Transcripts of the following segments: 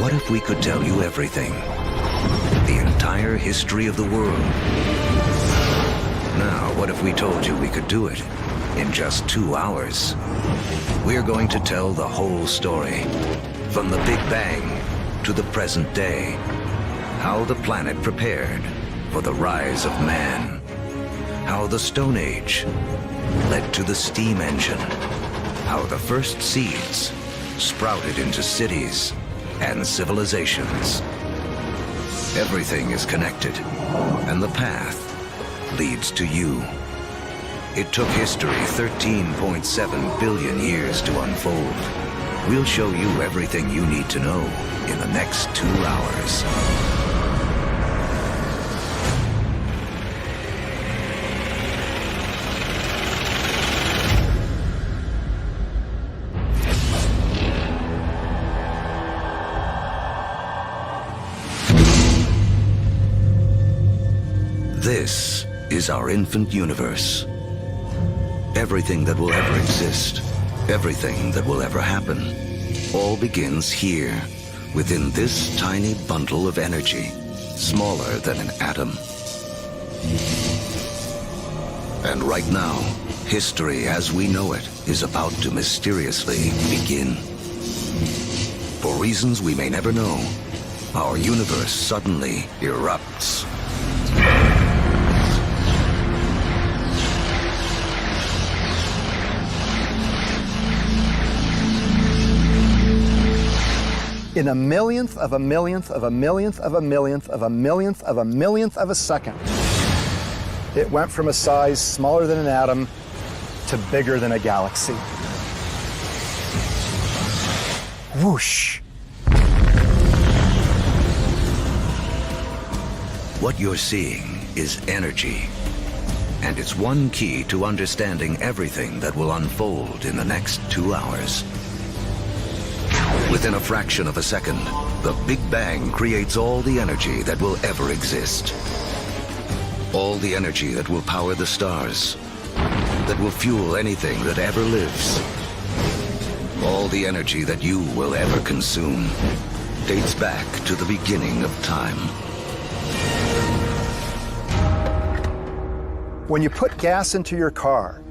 What if we could tell you everything? The entire history of the world. Now, what if we told you we could do it in just 2 hours? We're going to tell the whole story, from the Big Bang to the present day. How the planet prepared for the rise of man. How the Stone Age led to the steam engine. How the first seeds sprouted into cities and civilizations. Everything is connected, and the path leads to you. It took history 13.7 billion years to unfold. We'll show you everything you need to know in the next 2 hours. This is our infant universe. Everything that will ever exist, everything that will ever happen, all begins here, within this tiny bundle of energy, smaller than an atom. And right now, history as we know it is about to mysteriously begin. For reasons we may never know, our universe suddenly erupts. In a millionth of a millionth of a millionth of a millionth of a millionth of a millionth of a second, it went from a size smaller than an atom to bigger than a galaxy. Whoosh! What you're seeing is energy, and it's one key to understanding everything that will unfold in the next 2 hours. Within a fraction of a second, the Big Bang creates all the energy that will ever exist. All the energy that will power the stars, that will fuel anything that ever lives. All the energy that you will ever consume dates back to the beginning of time. When you put gas into your car,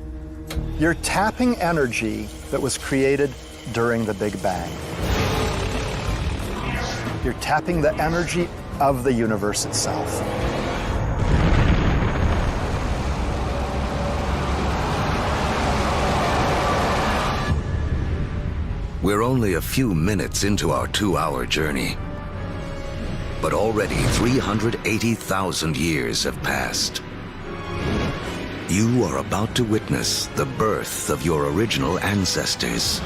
you're tapping energy that was created during the Big Bang. You're tapping the energy of the universe itself. We're only a few minutes into our 2-hour journey, but already 380,000 years have passed. You are about to witness the birth of your original ancestors,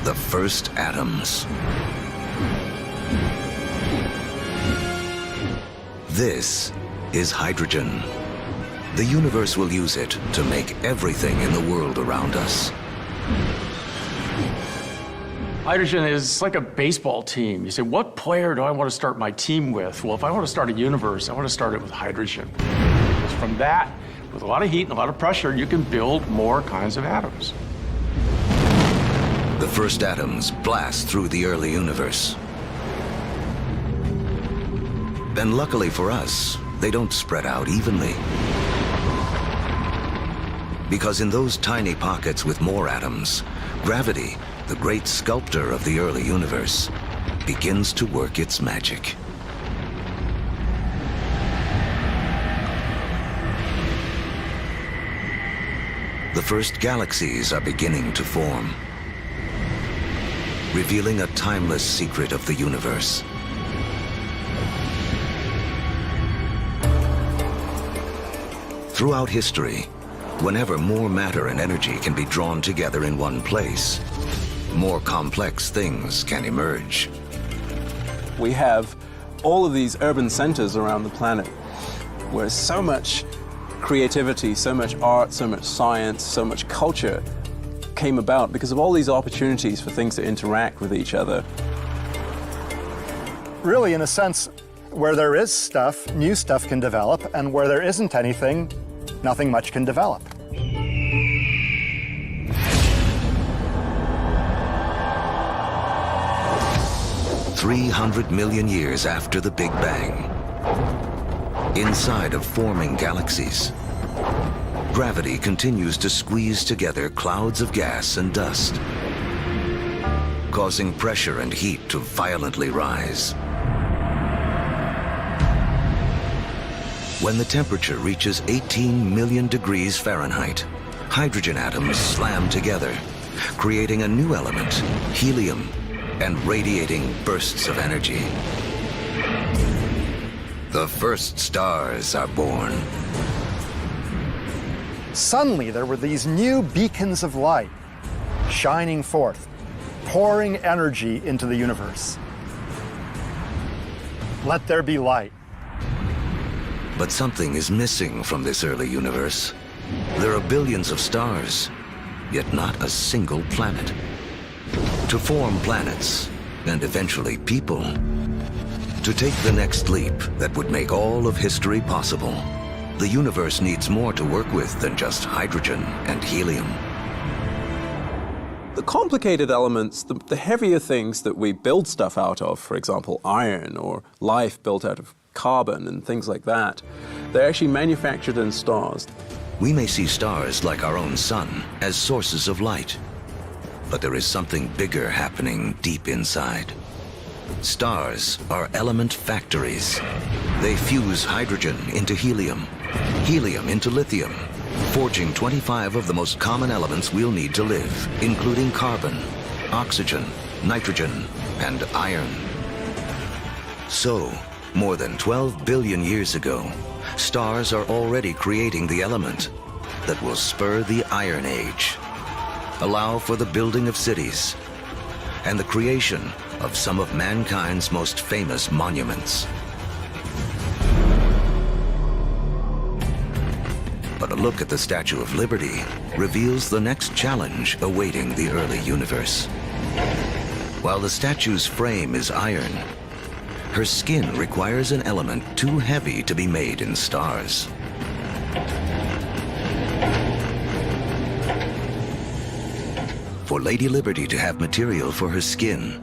the first atoms. This is hydrogen. The universe will use it to make everything in the world around us. Hydrogen is like a baseball team. You say, what player do I want to start my team with? Well, if I want to start a universe, I want to start it with hydrogen. Because from that, with a lot of heat and a lot of pressure, you can build more kinds of atoms. The first atoms blast through the early universe. And luckily for us, they don't spread out evenly. Because in those tiny pockets with more atoms, gravity, the great sculptor of the early universe, begins to work its magic. The first galaxies are beginning to form, revealing a timeless secret of the universe. Throughout history, whenever more matter and energy can be drawn together in one place, more complex things can emerge. We have all of these urban centers around the planet where so much creativity, so much art, so much science, so much culture came about because of all these opportunities for things to interact with each other. Really, in a sense, where there is stuff, new stuff can develop, and where there isn't anything, nothing much can develop. 300 million years after the Big Bang, inside of forming galaxies, gravity continues to squeeze together clouds of gas and dust, causing pressure and heat to violently rise. When the temperature reaches 18 million degrees Fahrenheit, hydrogen atoms slam together, creating a new element, helium, and radiating bursts of energy. The first stars are born. Suddenly, there were these new beacons of light shining forth, pouring energy into the universe. Let there be light. But something is missing from this early universe. There are billions of stars, yet not a single planet. To form planets, and eventually people, to take the next leap that would make all of history possible, the universe needs more to work with than just hydrogen and helium. The complicated elements, the heavier things that we build stuff out of, for example, iron or life built out of carbon and things like that, they're actually manufactured in stars. We may see stars like our own sun as sources of light, but there is something bigger happening deep inside. Stars are element factories. They fuse hydrogen into helium, helium into lithium, forging 25 of the most common elements we'll need to live, including carbon, oxygen, nitrogen, and iron. So, more than 12 billion years ago, stars are already creating the element that will spur the Iron Age, allow for the building of cities, and the creation of some of mankind's most famous monuments. But a look at the Statue of Liberty reveals the next challenge awaiting the early universe. While the statue's frame is iron, her skin requires an element too heavy to be made in stars. For Lady Liberty to have material for her skin,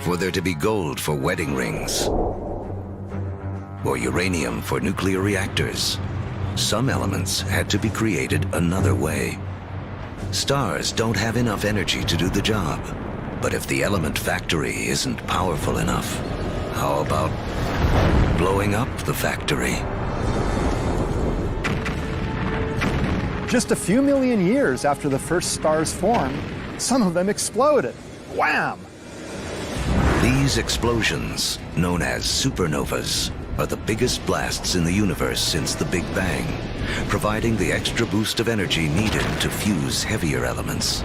for there to be gold for wedding rings, or uranium for nuclear reactors, some elements had to be created another way. Stars don't have enough energy to do the job. But if the element factory isn't powerful enough, how about blowing up the factory? Just a few million years after the first stars formed, some of them exploded. Wham! These explosions, known as supernovas, are the biggest blasts in the universe since the Big Bang, providing the extra boost of energy needed to fuse heavier elements.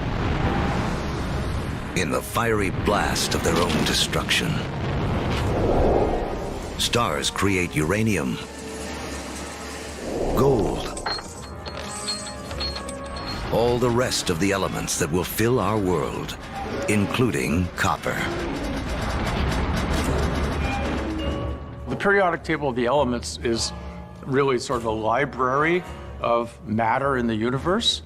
In the fiery blast of their own destruction, stars create uranium, gold, all the rest of the elements that will fill our world, including copper. The periodic table of the elements is really sort of a library of matter in the universe.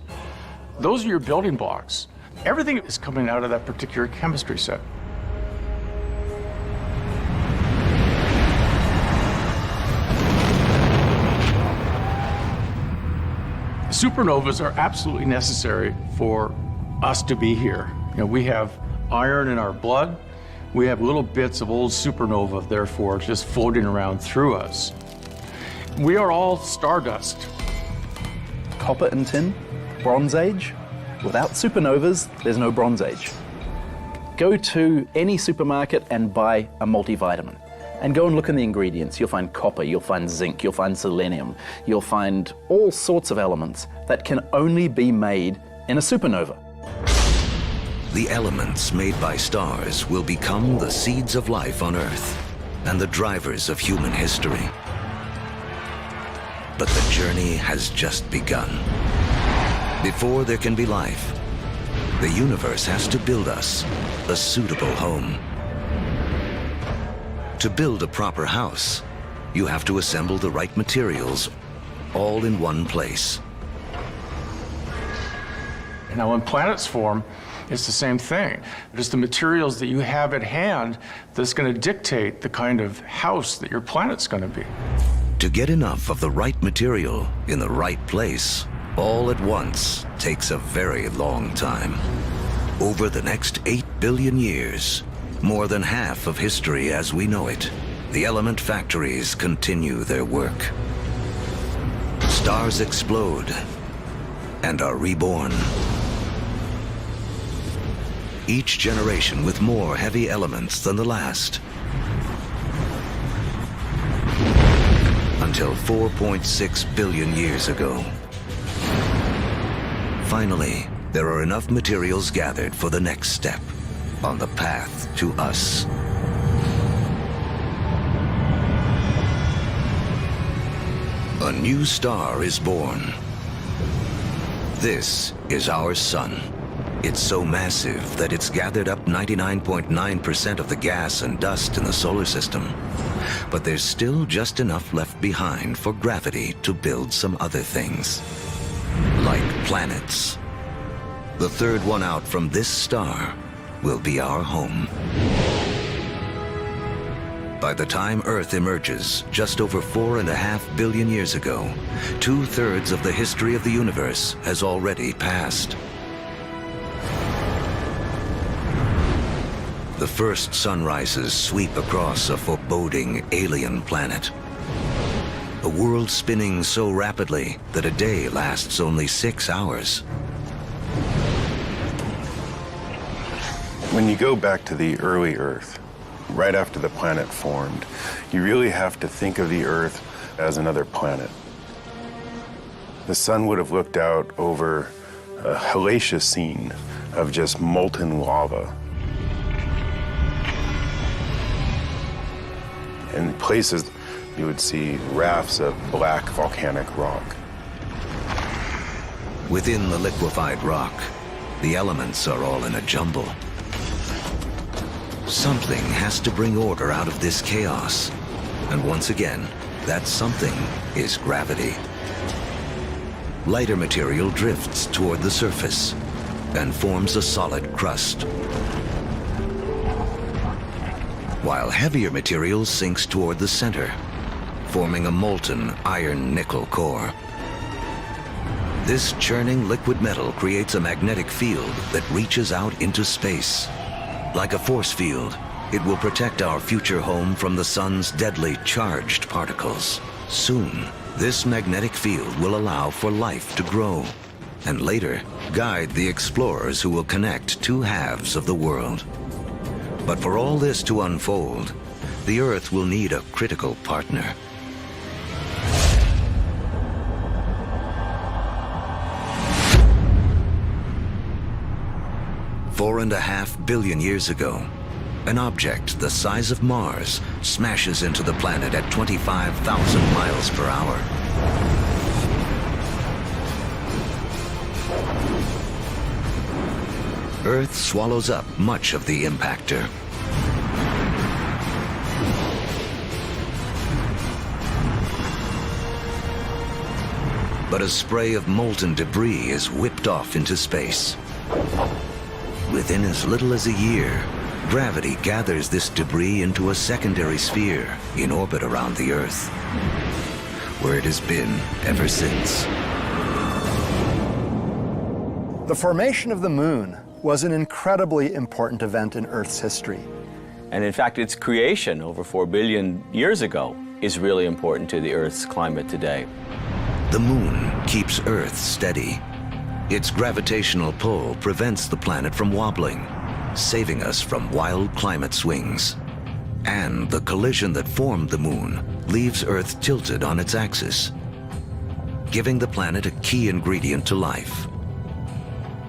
Those are your building blocks. Everything is coming out of that particular chemistry set. Supernovas are absolutely necessary for us to be here. You know, we have iron in our blood. We have little bits of old supernova, therefore, just floating around through us. We are all stardust. Copper and tin, Bronze Age. Without supernovas, there's no Bronze Age. Go to any supermarket and buy a multivitamin. And go and look in the ingredients. You'll find copper, you'll find zinc, you'll find selenium, you'll find all sorts of elements that can only be made in a supernova. The elements made by stars will become the seeds of life on Earth and the drivers of human history. But the journey has just begun. Before there can be life, the universe has to build us a suitable home. To build a proper house, you have to assemble the right materials all in one place. Now, when planets form, It's the same thing. It's the materials that you have at hand that's going to dictate the kind of house that your planet's going to be. To get enough of the right material in the right place all at once takes a very long time. Over the next 8 billion years, more than half of history as we know it, the element factories continue their work. Stars explode and are reborn. Each generation with more heavy elements than the last. Until 4.6 billion years ago. Finally, there are enough materials gathered for the next step on the path to us. A new star is born. This is our sun. It's so massive that it's gathered up 99.9% of the gas and dust in the solar system. But there's still just enough left behind for gravity to build some other things. Like planets. The third one out from this star will be our home. By the time Earth emerges, just over 4.5 billion years ago, 2/3 of the history of the universe has already passed. The first sunrises sweep across a foreboding alien planet. A world spinning so rapidly that a day lasts only 6 hours. When you go back to the early Earth, right after the planet formed, you really have to think of the Earth as another planet. The sun would have looked out over a hellacious scene of just molten lava. In places, you would see rafts of black volcanic rock. Within the liquefied rock, the elements are all in a jumble. Something has to bring order out of this chaos. And once again, that something is gravity. Lighter material drifts toward the surface and forms a solid crust, while heavier material sinks toward the center, forming a molten iron-nickel core. This churning liquid metal creates a magnetic field that reaches out into space. Like a force field, it will protect our future home from the sun's deadly charged particles. Soon, this magnetic field will allow for life to grow, and later guide the explorers who will connect two halves of the world. But for all this to unfold, the Earth will need a critical partner. Four and a half billion years ago, an object the size of Mars smashes into the planet at 25,000 miles per hour. Earth swallows up much of the impactor. But a spray of molten debris is whipped off into space. Within as little as a year, gravity gathers this debris into a secondary sphere in orbit around the Earth, where it has been ever since. The formation of the moon was an incredibly important event in Earth's history. And in fact, its creation over 4 billion years ago is really important to the Earth's climate today. The moon keeps Earth steady. Its gravitational pull prevents the planet from wobbling, saving us from wild climate swings. And the collision that formed the moon leaves Earth tilted on its axis, giving the planet a key ingredient to life: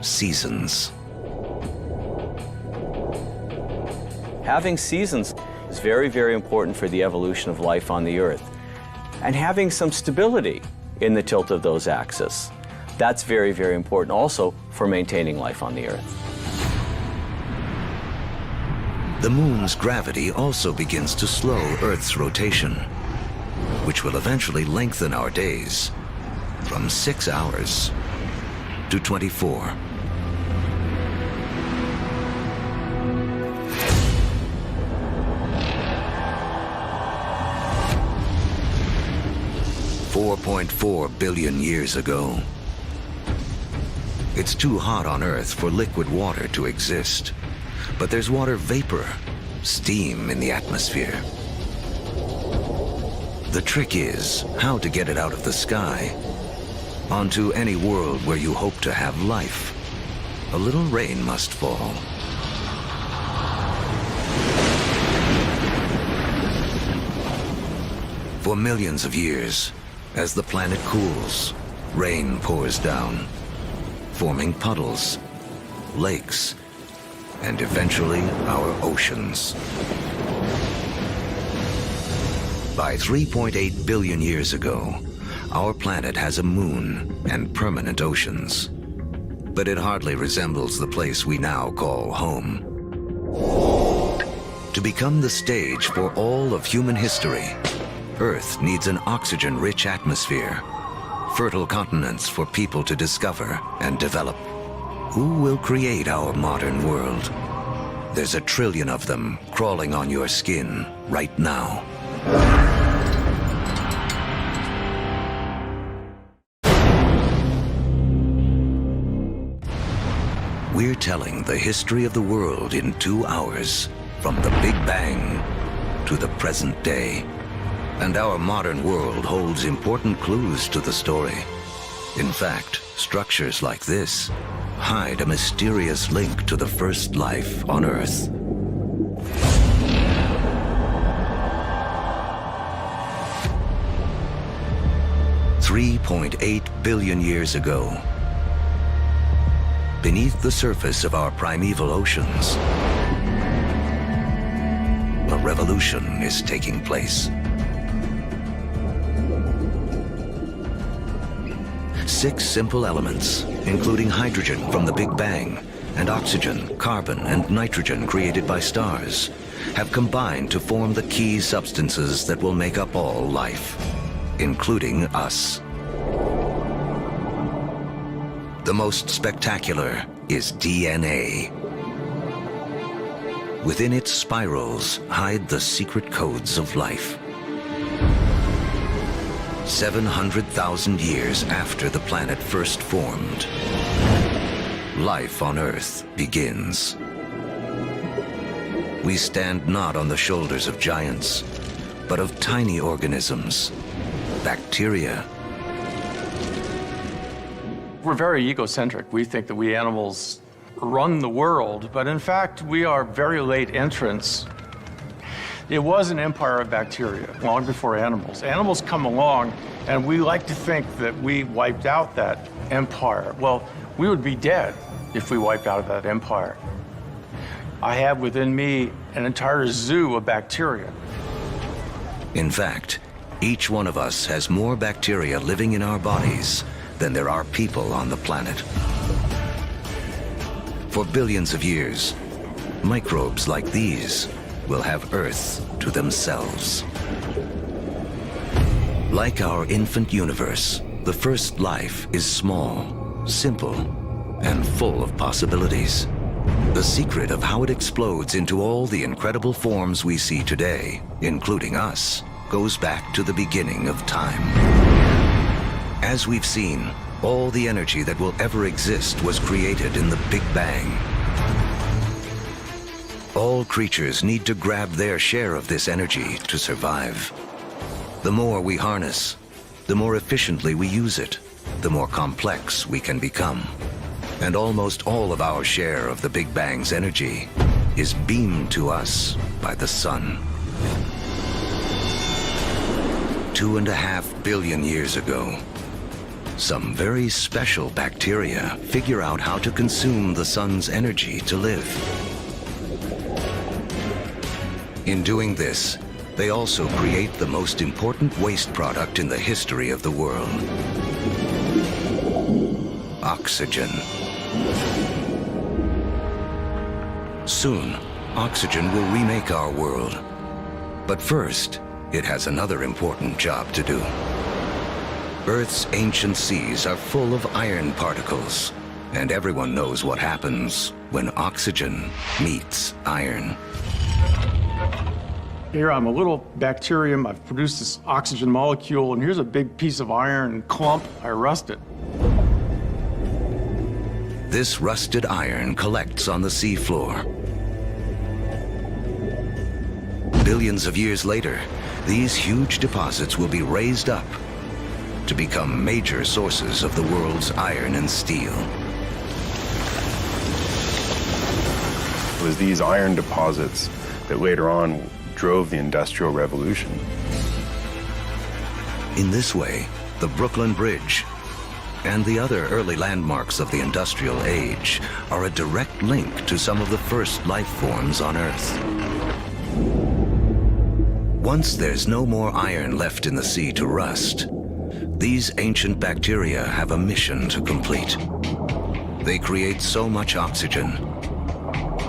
seasons. Having seasons is very, very important for the evolution of life on the Earth. And having some stability in the tilt of those axes, that's very, very important also for maintaining life on the Earth. The moon's gravity also begins to slow Earth's rotation, which will eventually lengthen our days from 6 hours to 24. 4.4 billion years ago. It's too hot on Earth for liquid water to exist, but there's water vapor, steam in the atmosphere. The trick is how to get it out of the sky onto any world where you hope to have life. A little rain must fall. For millions of years, as the planet cools, rain pours down, forming puddles, lakes, and eventually our oceans. By 3.8 billion years ago, our planet has a moon and permanent oceans. But it hardly resembles the place we now call home. To become the stage for all of human history, Earth needs an oxygen-rich atmosphere, fertile continents for people to discover and develop. Who will create our modern world? There's 1 trillion of them crawling on your skin right now. We're telling the history of the world in 2 hours, from the Big Bang to the present day. And our modern world holds important clues to the story. In fact, structures like this hide a mysterious link to the first life on Earth. $3.8 billion years ago, beneath the surface of our primeval oceans, a revolution is taking place. 6 simple elements, including hydrogen from the Big Bang, and oxygen, carbon, and nitrogen created by stars, have combined to form the key substances that will make up all life, including us. The most spectacular is DNA. Within its spirals hide the secret codes of life. 700,000 years after the planet first formed, life on Earth begins. We stand not on the shoulders of giants, but of tiny organisms, bacteria. We're very egocentric. We think that we animals run the world, but in fact, we are very late entrants. It was an empire of bacteria long before animals. Animals come along, and we like to think that we wiped out that empire. Well, we would be dead if we wiped out that empire. I have within me an entire zoo of bacteria. In fact, each one of us has more bacteria living in our bodies than there are people on the planet. For billions of years, microbes like these will have Earth to themselves. Like our infant universe, the first life is small, simple, and full of possibilities. The secret of how it explodes into all the incredible forms we see today, including us, goes back to the beginning of time. As we've seen, all the energy that will ever exist was created in the Big Bang. All creatures need to grab their share of this energy to survive. The more we harness, the more efficiently we use it, the more complex we can become. And almost all of our share of the Big Bang's energy is beamed to us by the sun. 2.5 billion years ago, some very special bacteria figure out how to consume the sun's energy to live. In doing this, they also create the most important waste product in the history of the world: oxygen. Soon, oxygen will remake our world. But first, it has another important job to do. Earth's ancient seas are full of iron particles, and everyone knows what happens when oxygen meets iron. Here I'm a little bacterium, I've produced this oxygen molecule, and here's a big piece of iron clump, I rust it. This rusted iron collects on the seafloor. Billions of years later, these huge deposits will be raised up to become major sources of the world's iron and steel. It was these iron deposits that later on drove the Industrial Revolution. In this way, the Brooklyn Bridge and the other early landmarks of the industrial age are a direct link to some of the first life forms on Earth. Once there's no more iron left in the sea to rust, these ancient bacteria have a mission to complete. They create so much oxygen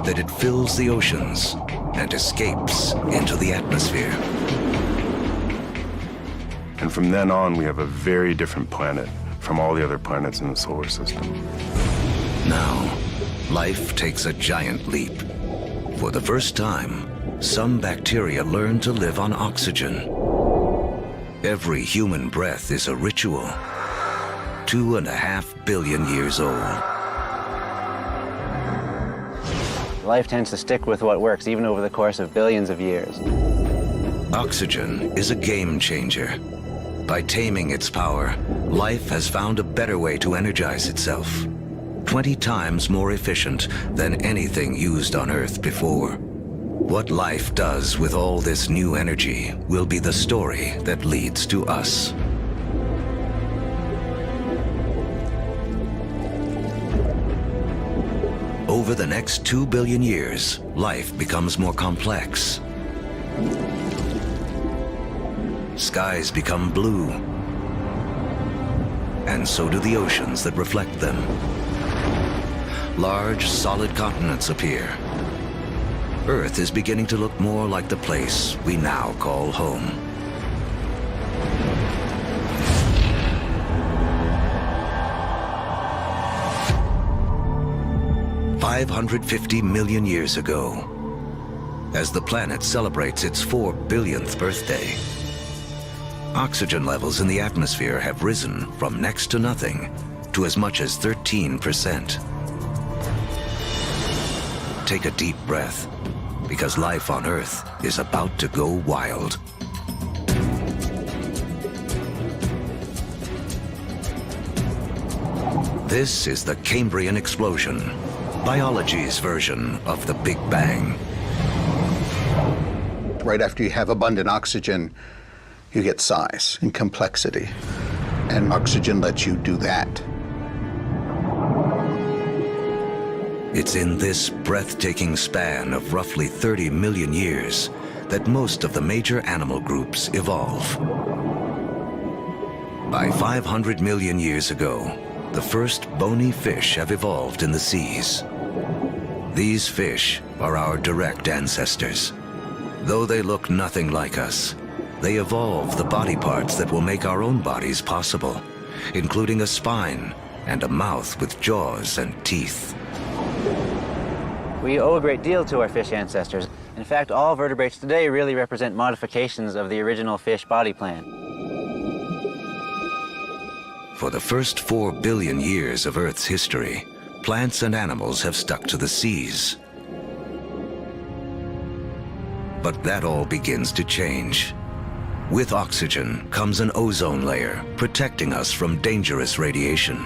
that it fills the oceans and escapes into the atmosphere. And from then on, we have a very different planet from all the other planets in the solar system. Now, life takes a giant leap. For the first time, some bacteria learn to live on oxygen. Every human breath is a ritual, 2.5 billion years old. Life tends to stick with what works, even over the course of billions of years. Oxygen is a game changer. By taming its power, life has found a better way to energize itself, 20 times more efficient than anything used on Earth before. What life does with all this new energy will be the story that leads to us. Over the next 2 billion years, life becomes more complex. Skies become blue, and so do the oceans that reflect them. Large, solid continents appear. Earth is beginning to look more like the place we now call home. $550 million years ago, as the planet celebrates its 4 billionth birthday, oxygen levels in the atmosphere have risen from next to nothing to as much as 13%. Take a deep breath, because life on Earth is about to go wild. This is the Cambrian explosion, biology's version of the Big Bang. Right after you have abundant oxygen, you get size and complexity, and oxygen lets you do that. It's in this breathtaking span of roughly 30 million years that most of the major animal groups evolve. By 500 million years ago, the first bony fish have evolved in the seas. These fish are our direct ancestors. Though they look nothing like us, they evolve the body parts that will make our own bodies possible, including a spine and a mouth with jaws and teeth. We owe a great deal to our fish ancestors. In fact, all vertebrates today really represent modifications of the original fish body plan. For the first 4 billion years of Earth's history, plants and animals have stuck to the seas. But that all begins to change. With oxygen comes an ozone layer protecting us from dangerous radiation.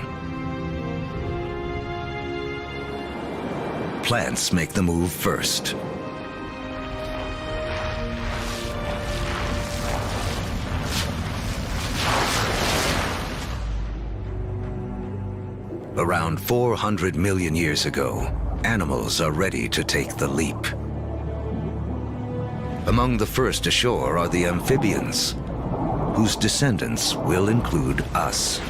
Plants make the move first. Around 400 million years ago, animals are ready to take the leap. Among the first ashore are the amphibians, whose descendants will include us.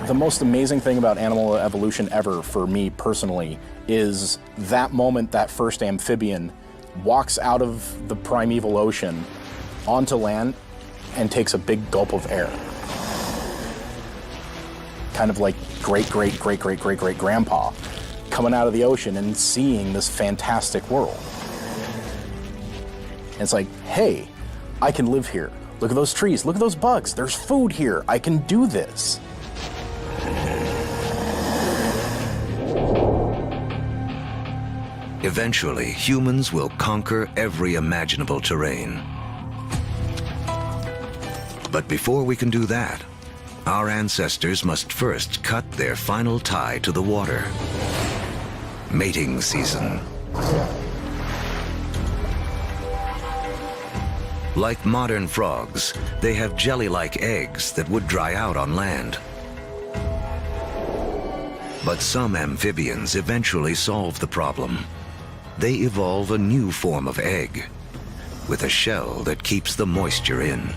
The most amazing thing about animal evolution ever, for me personally, is that moment that first amphibian walks out of the primeval ocean onto land and takes a big gulp of air. Kind of like great-great-great-great-great-great-grandpa coming out of the ocean and seeing this fantastic world. And it's like, hey, I can live here. Look at those trees, look at those bugs. There's food here, I can do this. Eventually, humans will conquer every imaginable terrain. But before we can do that, our ancestors must first cut their final tie to the water. Mating season. Like modern frogs, they have jelly-like eggs that would dry out on land. But some amphibians eventually solve the problem. They evolve a new form of egg, with a shell that keeps the moisture in.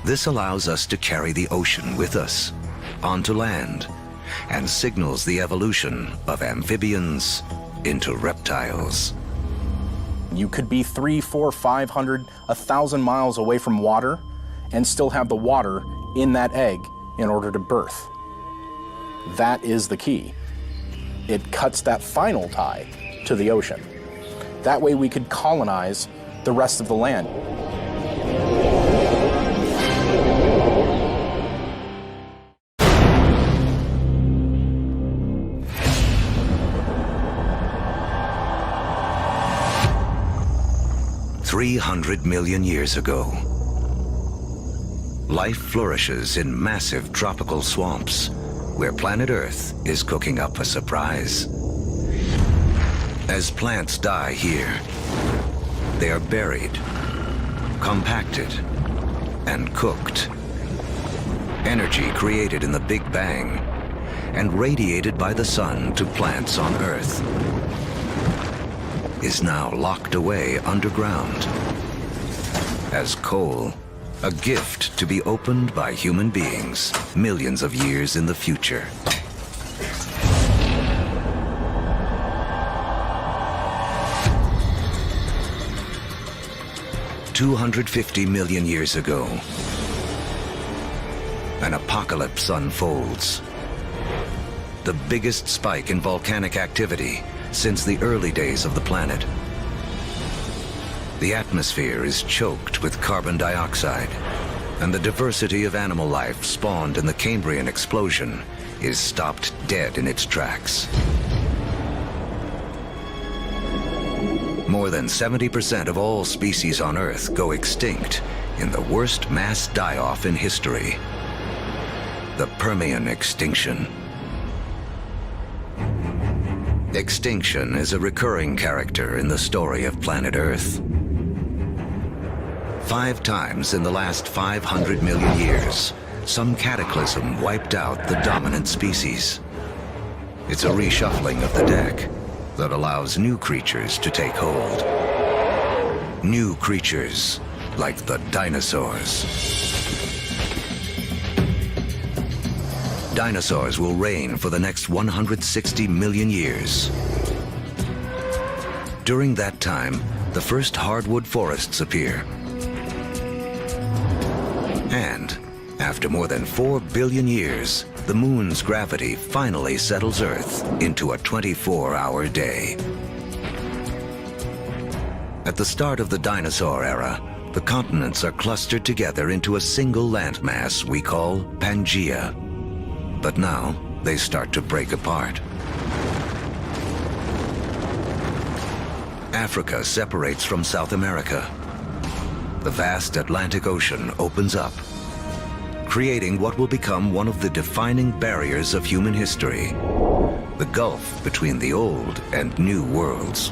This allows us to carry the ocean with us, onto land, and signals the evolution of amphibians into reptiles. You could be 300, 400, 500, 1,000 miles away from water and still have the water in that egg in order to birth. That is the key. It cuts that final tie to the ocean. That way we could colonize the rest of the land. $300 million years ago, life flourishes in massive tropical swamps where planet Earth is cooking up a surprise. As plants die here, they are buried, compacted, and cooked. Energy created in the Big Bang and radiated by the sun to plants on Earth is now locked away underground as coal, a gift to be opened by human beings millions of years in the future. $250 million years ago, an apocalypse unfolds. The biggest spike in volcanic activity since the early days of the planet. The atmosphere is choked with carbon dioxide, and the diversity of animal life spawned in the Cambrian explosion is stopped dead in its tracks. More than 70% of all species on Earth go extinct in the worst mass die-off in history, the Permian extinction. Extinction is a recurring character in the story of planet Earth. 5 times in the last 500 million years, some cataclysm wiped out the dominant species. It's a reshuffling of the deck that allows new creatures to take hold. New creatures like the dinosaurs. Dinosaurs will reign for the next 160 million years. During that time, the first hardwood forests appear. And after more than 4 billion years, the moon's gravity finally settles Earth into a 24-hour day. At the start of the dinosaur era, the continents are clustered together into a single landmass we call Pangaea. But now, they start to break apart. Africa separates from South America. The vast Atlantic Ocean opens up, creating what will become one of the defining barriers of human history, the gulf between the old and new worlds.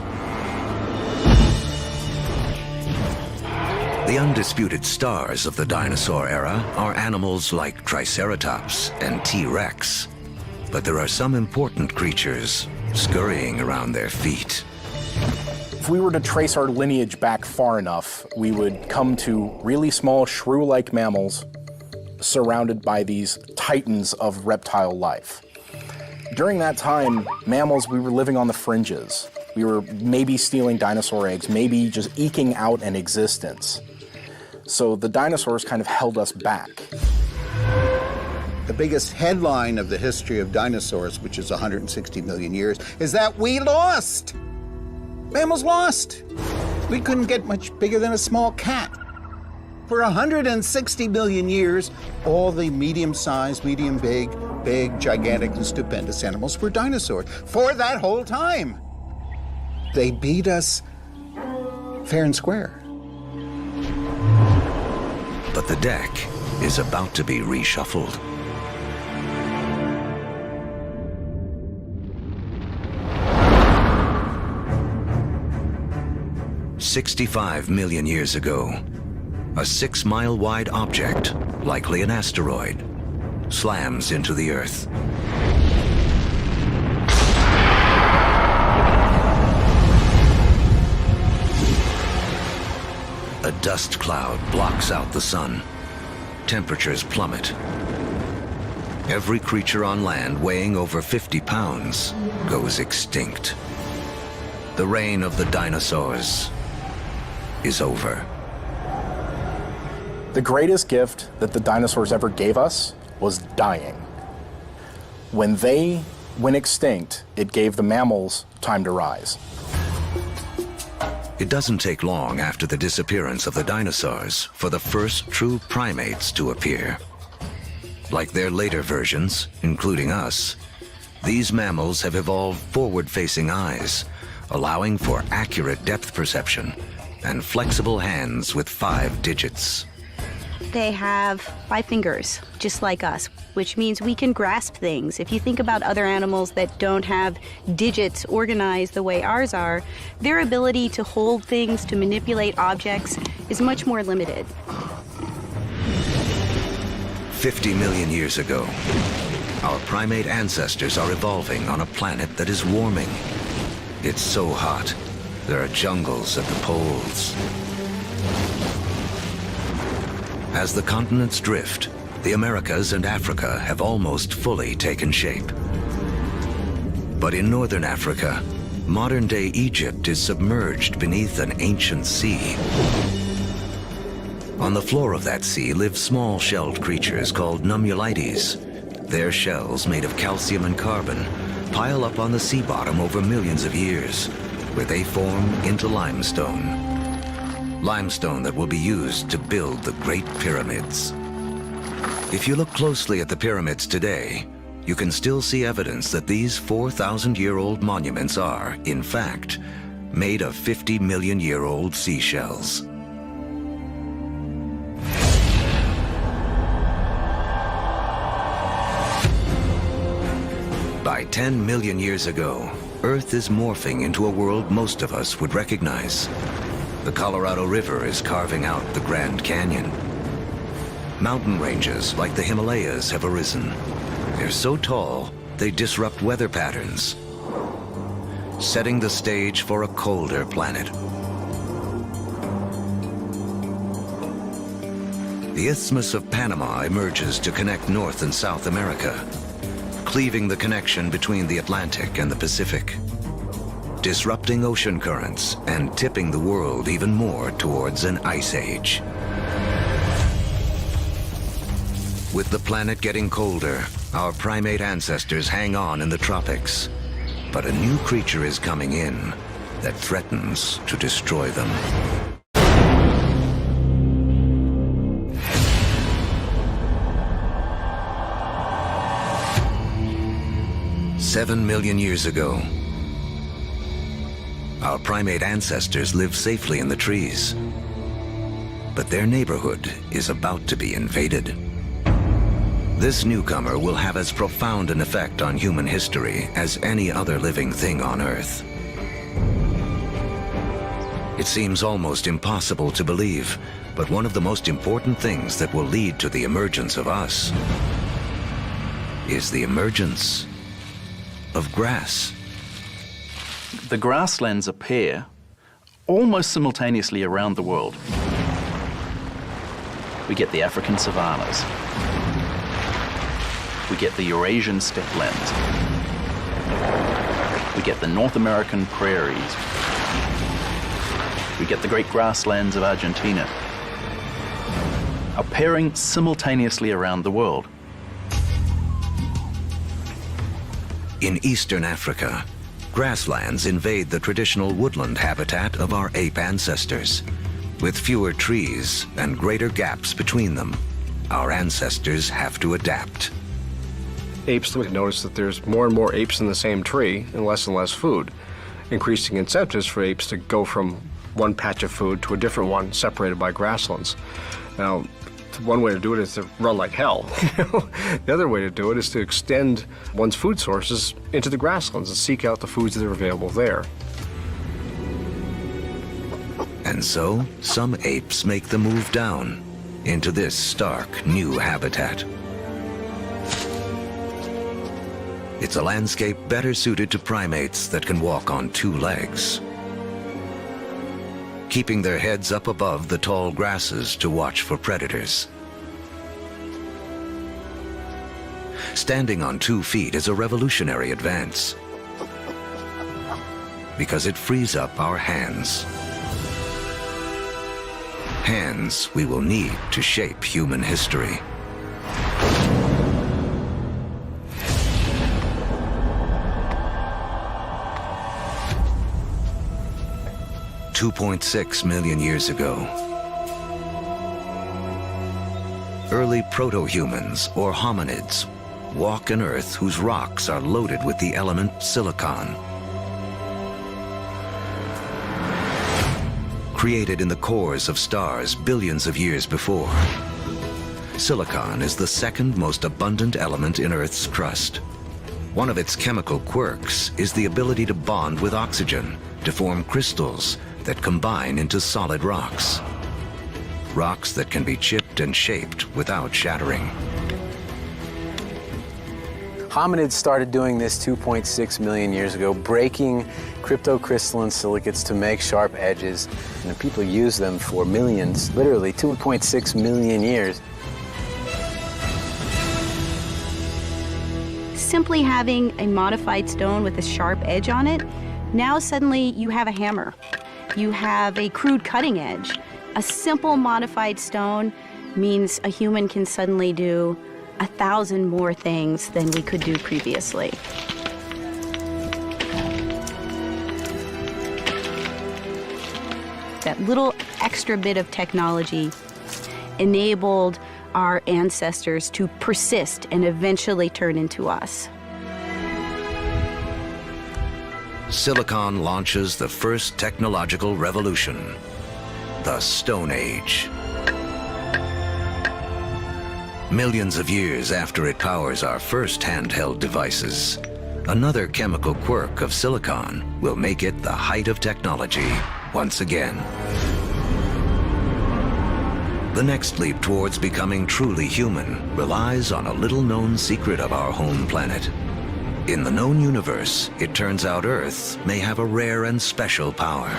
The undisputed stars of the dinosaur era are animals like Triceratops and T-Rex, but there are some important creatures scurrying around their feet. If we were to trace our lineage back far enough, we would come to really small shrew-like mammals surrounded by these titans of reptile life. During that time, mammals, we were living on the fringes. We were maybe stealing dinosaur eggs, maybe just eking out an existence. So the dinosaurs kind of held us back. The biggest headline of the history of dinosaurs, which is 160 million years, is that we lost. Mammals lost. We couldn't get much bigger than a small cat. For 160 million years, all the medium-sized, medium-big, big, gigantic, and stupendous animals were dinosaurs. For that whole time. They beat us fair and square. But the deck is about to be reshuffled. "65 million years ago, a 6-mile-wide object, likely an asteroid, slams into the Earth. A dust cloud blocks out the sun. Temperatures plummet. Every creature on land weighing over 50 pounds goes extinct. The reign of the dinosaurs is over. The greatest gift that the dinosaurs ever gave us was dying. When they went extinct, it gave the mammals time to rise. It doesn't take long after the disappearance of the dinosaurs for the first true primates to appear. Like their later versions, including us, these mammals have evolved forward-facing eyes, allowing for accurate depth perception and flexible hands with 5 digits. They have 5 fingers, just like us, which means we can grasp things. If you think about other animals that don't have digits organized the way ours are, their ability to hold things, to manipulate objects, is much more limited. 50 million years ago, our primate ancestors are evolving on a planet that is warming. It's so hot, there are jungles at the poles. As the continents drift, the Americas and Africa have almost fully taken shape. But in northern Africa, modern-day Egypt is submerged beneath an ancient sea. On the floor of that sea live small shelled creatures called nummulites. Their shells, made of calcium and carbon, pile up on the sea bottom over millions of years, where they form into limestone. Limestone that will be used to build the Great Pyramids. If you look closely at the pyramids today, you can still see evidence that these 4,000-year-old monuments are, in fact, made of 50-million-year-old seashells. By 10 million years ago, Earth is morphing into a world most of us would recognize. The Colorado River is carving out the Grand Canyon. Mountain ranges like the Himalayas have arisen. They're so tall, they disrupt weather patterns, setting the stage for a colder planet. The Isthmus of Panama emerges to connect North and South America, cleaving the connection between the Atlantic and the Pacific, disrupting ocean currents and tipping the world even more towards an ice age. With the planet getting colder, our primate ancestors hang on in the tropics. But a new creature is coming in that threatens to destroy them. "7 million years ago, our primate ancestors lived safely in the trees. But their neighborhood is about to be invaded. This newcomer will have as profound an effect on human history as any other living thing on Earth. It seems almost impossible to believe, but one of the most important things that will lead to the emergence of us is the emergence of grass. The grasslands appear almost simultaneously around the world. We get the African savannas. We get the Eurasian steppelands. We get the North American prairies. We get the great grasslands of Argentina, appearing simultaneously around the world. In eastern Africa, Grasslands invade the traditional woodland habitat of our ape ancestors. With fewer trees and greater gaps between them, our ancestors have to adapt. Apes would notice that there's more and more apes in the same tree and less food, increasing incentives for apes to go from one patch of food to a different one separated by grasslands. Now, one way to do it is to run like hell. The other way to do it is to extend one's food sources into the grasslands and seek out the foods that are available there. And so, some apes make the move down into this stark new habitat. It's a landscape better suited to primates that can walk on two legs, keeping their heads up above the tall grasses to watch for predators. Standing on 2 feet is a revolutionary advance because it frees up our hands. Hands we will need to shape human history. $2.6 million years ago, early proto-humans, or hominids, walk an Earth whose rocks are loaded with the element silicon. Created in the cores of stars billions of years before, silicon is the second most abundant element in Earth's crust. One of its chemical quirks is the ability to bond with oxygen to form crystals that combine into solid rocks. Rocks that can be chipped and shaped without shattering. Hominids started doing this 2.6 million years ago, breaking cryptocrystalline silicates to make sharp edges, and people use them for millions, literally 2.6 million years. Simply having a modified stone with a sharp edge on it, now suddenly you have a hammer. You have a crude cutting edge. A simple modified stone means a human can suddenly do 1,000 more things than we could do previously. That little extra bit of technology enabled our ancestors to persist and eventually turn into us. Silicon launches the first technological revolution, the Stone Age. Millions of years after it powers our first handheld devices, another chemical quirk of silicon will make it the height of technology once again. The next leap towards becoming truly human relies on a little-known secret of our home planet. In the known universe, it turns out Earth may have a rare and special power.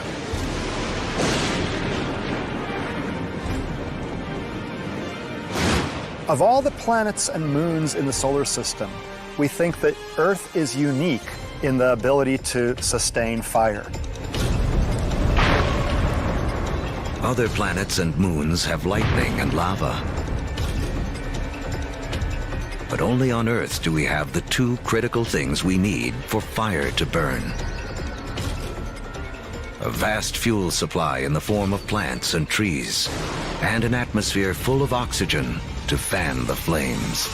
Of all the planets and moons in the solar system, we think that Earth is unique in the ability to sustain fire. Other planets and moons have lightning and lava. But only on Earth do we have the two critical things we need for fire to burn. A vast fuel supply in the form of plants and trees, and an atmosphere full of oxygen to fan the flames.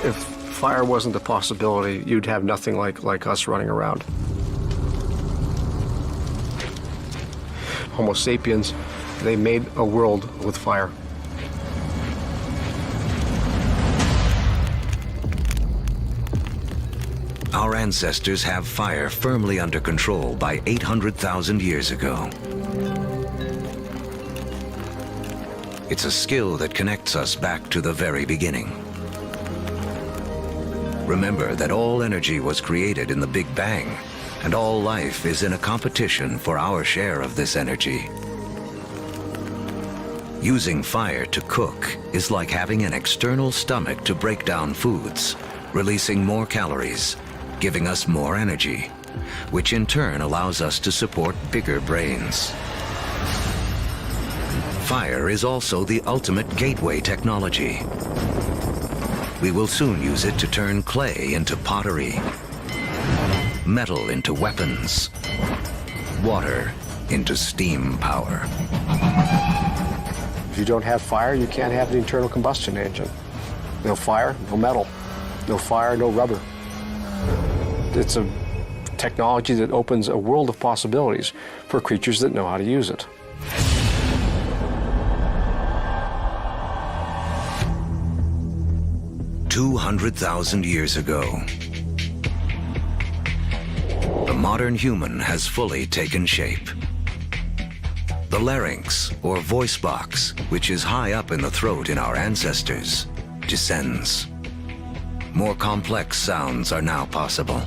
If fire wasn't a possibility, you'd have nothing like us running around. Homo sapiens, they made a world with fire. Our ancestors have fire firmly under control by 800,000 years ago. It's a skill that connects us back to the very beginning. Remember that all energy was created in the Big Bang, and all life is in a competition for our share of this energy. Using fire to cook is like having an external stomach to break down foods, releasing more calories, giving us more energy, which in turn allows us to support bigger brains. Fire is also the ultimate gateway technology. We will soon use it to turn clay into pottery, metal into weapons, water into steam power. If you don't have fire, you can't have an internal combustion engine. No fire, no metal. No fire, no rubber. It's a technology that opens a world of possibilities for creatures that know how to use it. $200,000 years ago, the modern human has fully taken shape. The larynx, or voice box, which is high up in the throat in our ancestors, descends. More complex sounds are now possible.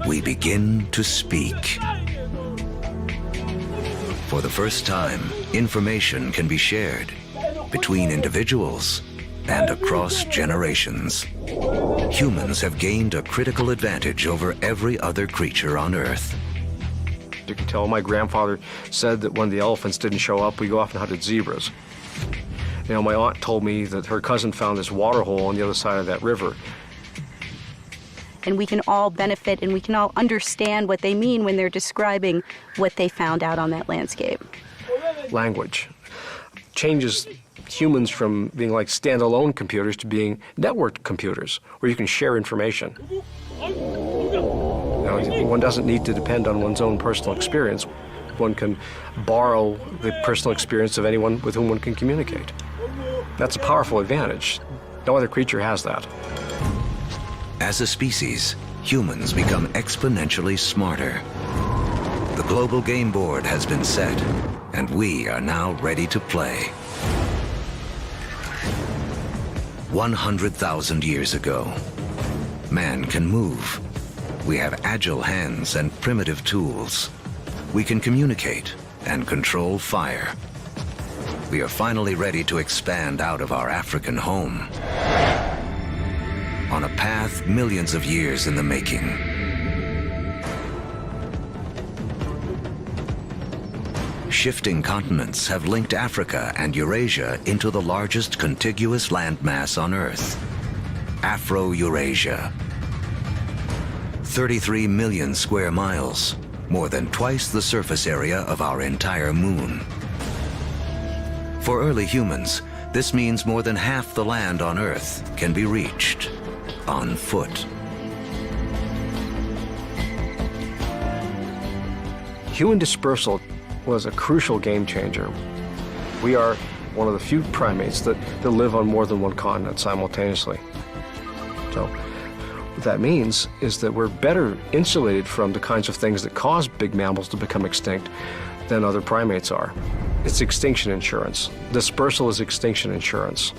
We begin to speak. For the first time, information can be shared between individuals and across generations. Humans have gained a critical advantage over every other creature on Earth. You can tell my grandfather said that when the elephants didn't show up, we go off and hunted zebras. You know, my aunt told me that her cousin found this water hole on the other side of that river. And we can all benefit and we can all understand what they mean when they're describing what they found out on that landscape. Language changes humans from being like standalone computers to being networked computers, where you can share information. You know, one doesn't need to depend on one's own personal experience. One can borrow the personal experience of anyone with whom one can communicate. That's a powerful advantage. No other creature has that. As a species, humans become exponentially smarter. The global game board has been set, and we are now ready to play. 100,000 years ago, man can move. We have agile hands and primitive tools. We can communicate and control fire. We are finally ready to expand out of our African home on a path millions of years in the making. Shifting continents have linked Africa and Eurasia into the largest contiguous landmass on Earth, Afro-Eurasia. 33 million square miles, more than twice the surface area of our entire moon. For early humans, this means more than half the land on Earth can be reached on foot. Human dispersal was a crucial game changer. We are one of the few primates that live on more than one continent simultaneously. So what that means is that we're better insulated from the kinds of things that cause big mammals to become extinct than other primates are. It's extinction insurance. Dispersal is extinction insurance.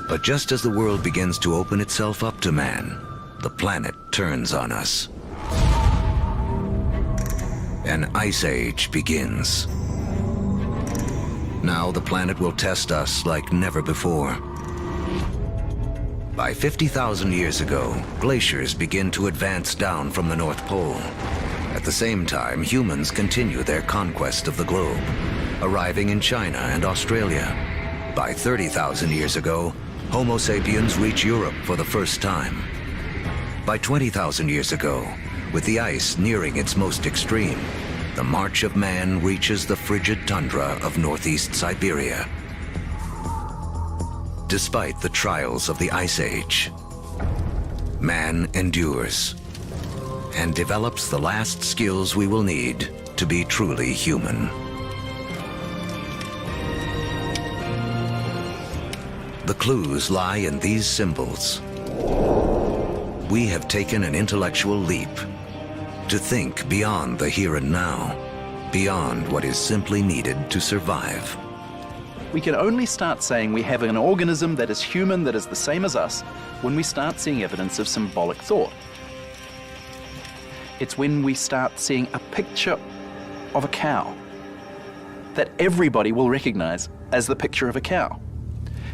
But just as the world begins to open itself up to man, the planet turns on us. An ice age begins. Now the planet will test us like never before. By 50,000 years ago, glaciers begin to advance down from the North Pole. At the same time, humans continue their conquest of the globe, arriving in China and Australia. By 30,000 years ago, Homo sapiens reach Europe for the first time. By 20,000 years ago, with the ice nearing its most extreme, the march of man reaches the frigid tundra of northeast Siberia. Despite the trials of the Ice Age, man endures and develops the last skills we will need to be truly human. The clues lie in these symbols. We have taken an intellectual leap to think beyond the here and now, beyond what is simply needed to survive. We can only start saying we have an organism that is human, that is the same as us, when we start seeing evidence of symbolic thought. It's when we start seeing a picture of a cow that everybody will recognize as the picture of a cow.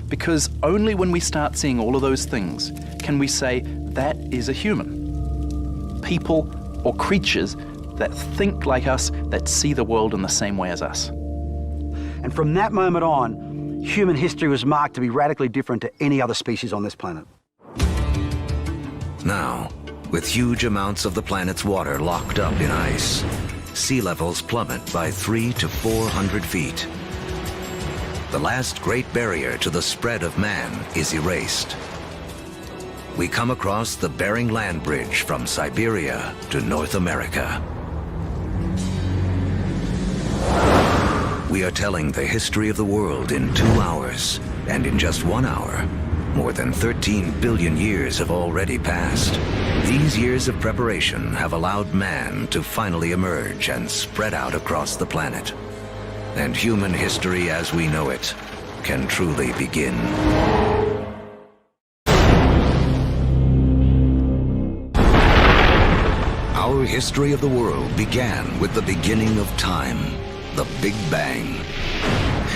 Because only when we start seeing all of those things can we say that is a human. People or creatures that think like us, that see the world in the same way as us. And from that moment on, human history was marked to be radically different to any other species on this planet. Now, with huge amounts of the planet's water locked up in ice, sea levels plummet by 300 to 400 feet. The last great barrier to the spread of man is erased. We come across the Bering Land Bridge from Siberia to North America. We are telling the history of the world in 2 hours, and in just 1 hour, more than 13 billion years have already passed. These years of preparation have allowed man to finally emerge and spread out across the planet. And human history as we know it can truly begin. Our history of the world began with the beginning of time, the Big Bang.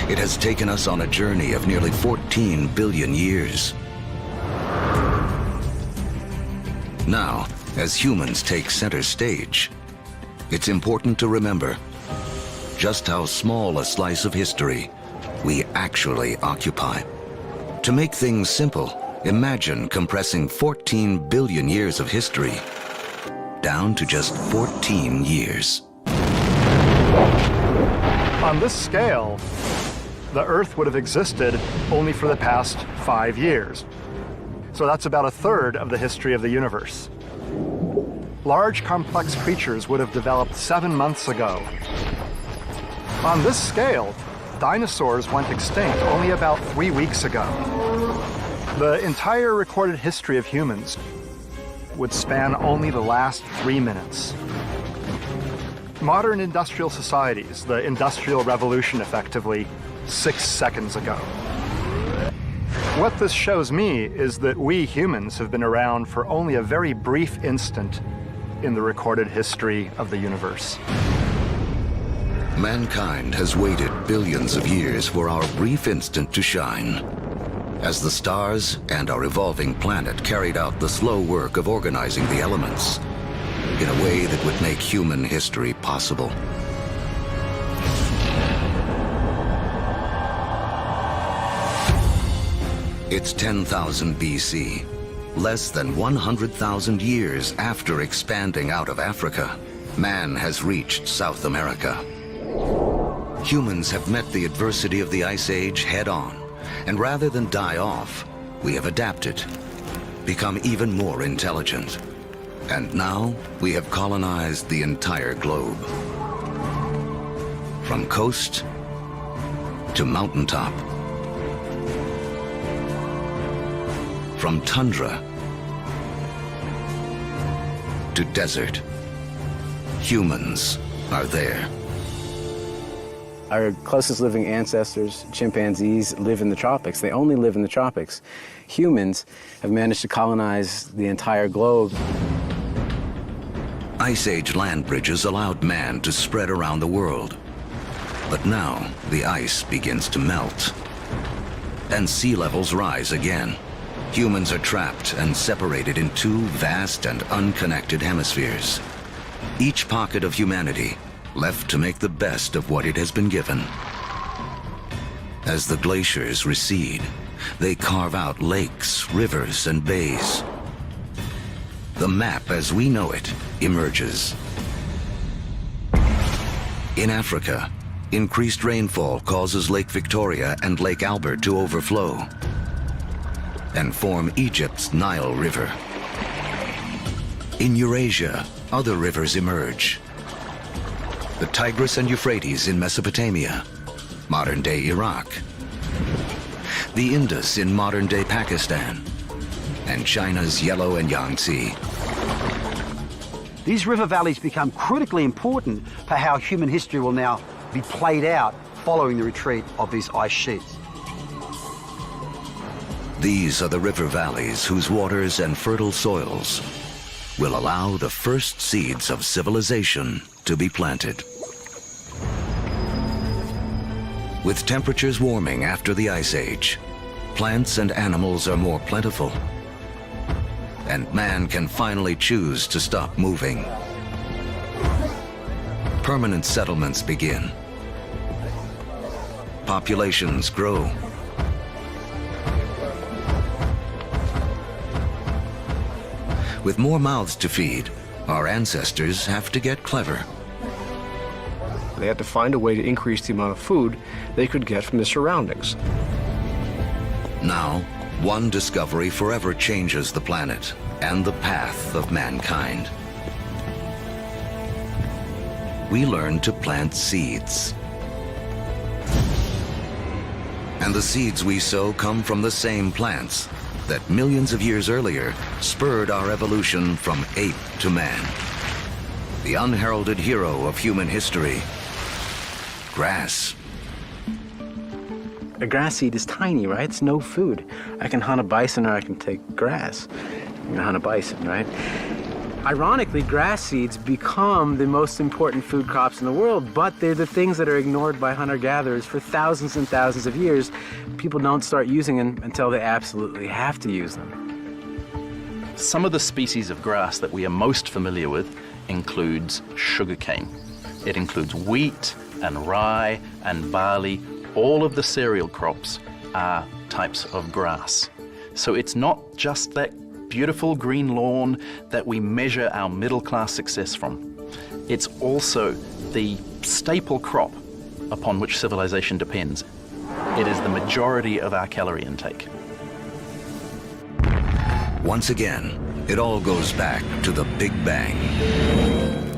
It has taken us on a journey of nearly 14 billion years. Now, as humans take center stage, it's important to remember just how small a slice of history we actually occupy. To make things simple, imagine compressing 14 billion years of history down to just 14 years. On this scale, the Earth would have existed only for the past 5 years. So that's about a third of the history of the universe. Large, complex creatures would have developed 7 months ago. On this scale, dinosaurs went extinct only about 3 weeks ago. The entire recorded history of humans would span only the last 3 minutes. Modern industrial societies, the Industrial Revolution effectively, 6 seconds ago. What this shows me is that we humans have been around for only a very brief instant in the recorded history of the universe. Mankind has waited billions of years for our brief instant to shine. As the stars and our evolving planet carried out the slow work of organizing the elements in a way that would make human history possible. It's 10,000 BC, less than 100,000 years after expanding out of Africa. Man has reached South America. Humans have met the adversity of the Ice Age head-on, and rather than die off, we have adapted, become even more intelligent. And now we have colonized the entire globe. From coast to mountaintop, from tundra to desert, humans are there. Our closest living ancestors, chimpanzees, live in the tropics. They only live in the tropics. Humans have managed to colonize the entire globe. Ice Age land bridges allowed man to spread around the world. But now the ice begins to melt, and sea levels rise again. Humans are trapped and separated in 2 vast and unconnected hemispheres. Each pocket of humanity left to make the best of what it has been given. As the glaciers recede, they carve out lakes, rivers, and bays. The map as we know it emerges. In Africa, increased rainfall causes Lake Victoria and Lake Albert to overflow and form Egypt's Nile River. In Eurasia, other rivers emerge. The Tigris and Euphrates in Mesopotamia, modern-day Iraq. The Indus in modern-day Pakistan, and China's Yellow and Yangtze. These river valleys become critically important for how human history will now be played out following the retreat of these ice sheets. These are the river valleys whose waters and fertile soils will allow the first seeds of civilization to be planted. With temperatures warming after the Ice Age, plants and animals are more plentiful, and man can finally choose to stop moving. Permanent settlements begin. Populations grow, With more mouths to feed, our ancestors have to get clever. They had to find a way to increase the amount of food they could get from the surroundings. Now, one discovery forever changes the planet and the path of mankind. We learn to plant seeds. And the seeds we sow come from the same plants that millions of years earlier spurred our evolution from ape to man. The unheralded hero of human history, grass. A grass seed is tiny, right? It's no food. I can hunt a bison or I can take grass. I'm gonna hunt a bison, right? Ironically, grass seeds become the most important food crops in the world, but they're the things that are ignored by hunter-gatherers for thousands and thousands of years. People don't start using them until they absolutely have to use them. Some of the species of grass that we are most familiar with includes sugarcane. It includes wheat and rye and barley. All of the cereal crops are types of grass. So it's not just that beautiful green lawn that we measure our middle-class success from. It's also the staple crop upon which civilization depends. It is the majority of our calorie intake. Once again, it all goes back to the Big Bang.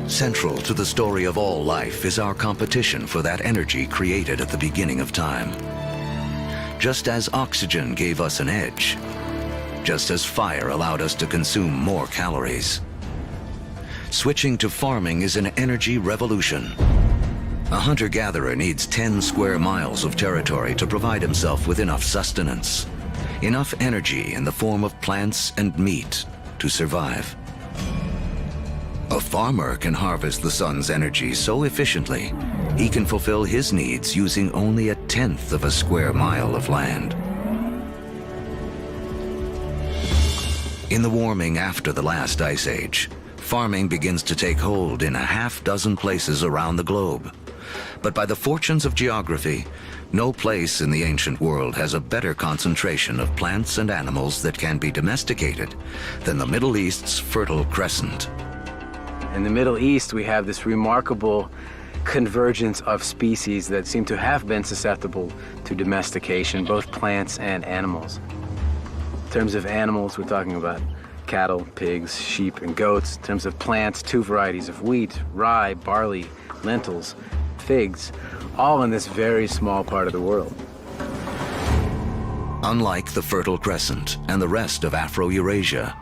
Central to the story of all life is our competition for that energy created at the beginning of time. Just as oxygen gave us an edge, just as fire allowed us to consume more calories. Switching to farming is an energy revolution. A hunter-gatherer needs 10 square miles of territory to provide himself with enough sustenance, enough energy in the form of plants and meat to survive. A farmer can harvest the sun's energy so efficiently, he can fulfill his needs using only 1/10 of a square mile of land. In the warming after the last ice age, farming begins to take hold in 6 places around the globe. But by the fortunes of geography, no place in the ancient world has a better concentration of plants and animals that can be domesticated than the Middle East's Fertile Crescent. In the Middle East, we have this remarkable convergence of species that seem to have been susceptible to domestication, both plants and animals. In terms of animals, we're talking about cattle, pigs, sheep, and goats. In terms of plants, 2 varieties of wheat, rye, barley, lentils, figs, all in this very small part of the world. Unlike the Fertile Crescent and the rest of Afro-Eurasia,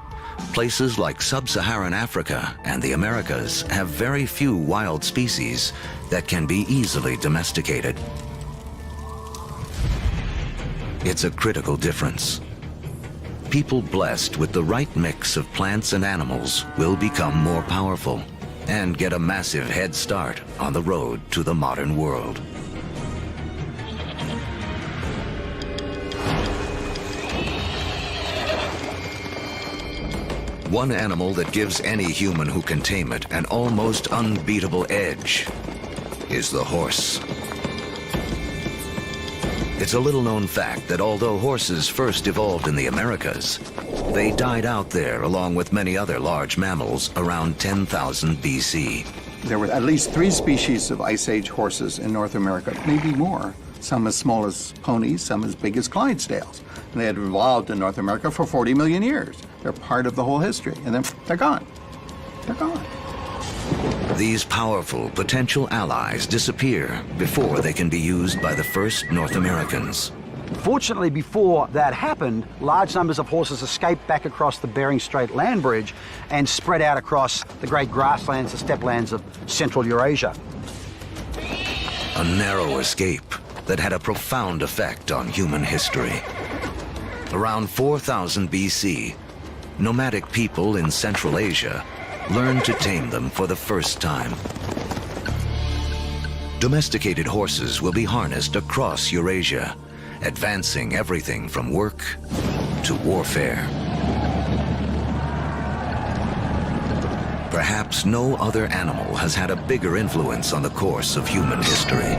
places like sub-Saharan Africa and the Americas have very few wild species that can be easily domesticated. It's a critical difference. People blessed with the right mix of plants and animals will become more powerful and get a massive head start on the road to the modern world. One animal that gives any human who can tame it an almost unbeatable edge is the horse. It's a little-known fact that although horses first evolved in the Americas, they died out there along with many other large mammals around 10,000 BC. There were at least 3 species of Ice Age horses in North America, maybe more. Some as small as ponies, some as big as Clydesdales. And they had evolved in North America for 40 million years. They're part of the whole history, and then they're gone. They're gone. These powerful potential allies disappear before they can be used by the first North Americans. Fortunately, before that happened, large numbers of horses escaped back across the Bering Strait land bridge and spread out across the great grasslands, the steppe lands of Central Eurasia. A narrow escape that had a profound effect on human history. Around 4000 BC, nomadic people in Central Asia learned to tame them for the first time. Domesticated horses will be harnessed across Eurasia, advancing everything from work to warfare. Perhaps no other animal has had a bigger influence on the course of human history.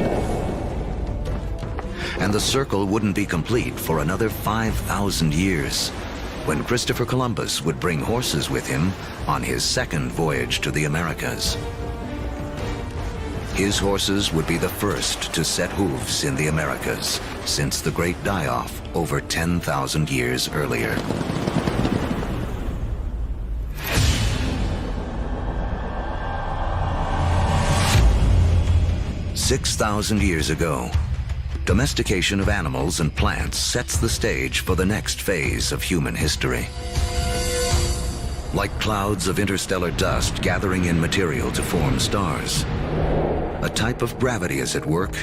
And the circle wouldn't be complete for another 5,000 years when Christopher Columbus would bring horses with him on his second voyage to the Americas. His horses would be the first to set hooves in the Americas since the Great Die-Off over 10,000 years earlier. "6,000 years ago, domestication of animals and plants sets the stage for the next phase of human history. Like clouds of interstellar dust gathering in material to form stars, a type of gravity is at work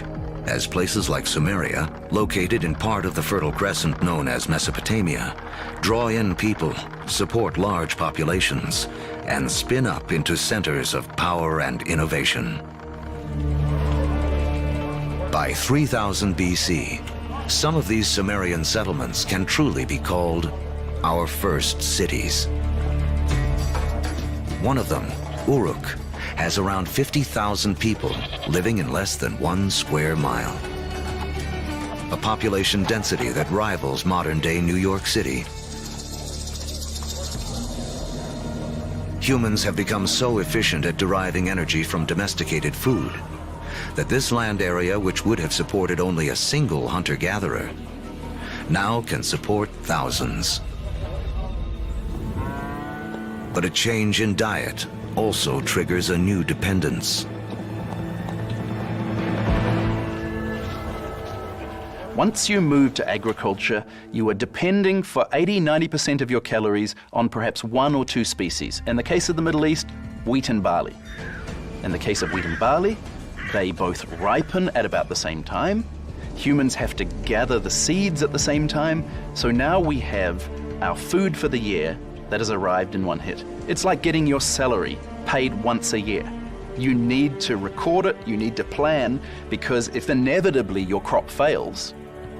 as places like Sumeria, located in part of the Fertile Crescent known as Mesopotamia, draw in people, support large populations, and spin up into centers of power and innovation. By 3000 BC, some of these Sumerian settlements can truly be called our first cities. One of them, Uruk, has around 50,000 people living in less than 1 square mile. A population density that rivals modern-day New York City. Humans have become so efficient at deriving energy from domesticated food that this land area, which would have supported only a single hunter-gatherer, now can support thousands. But a change in diet also triggers a new dependence. Once you move to agriculture, you are depending for 80–90% of your calories on perhaps 1 or 2 species. In the case of the Middle East, wheat and barley. In the case of wheat and barley, they both ripen at about the same time. Humans have to gather the seeds at the same time. So now we have our food for the year that has arrived in one hit. It's like getting your salary paid once a year. You need to record it, you need to plan, because if inevitably your crop fails,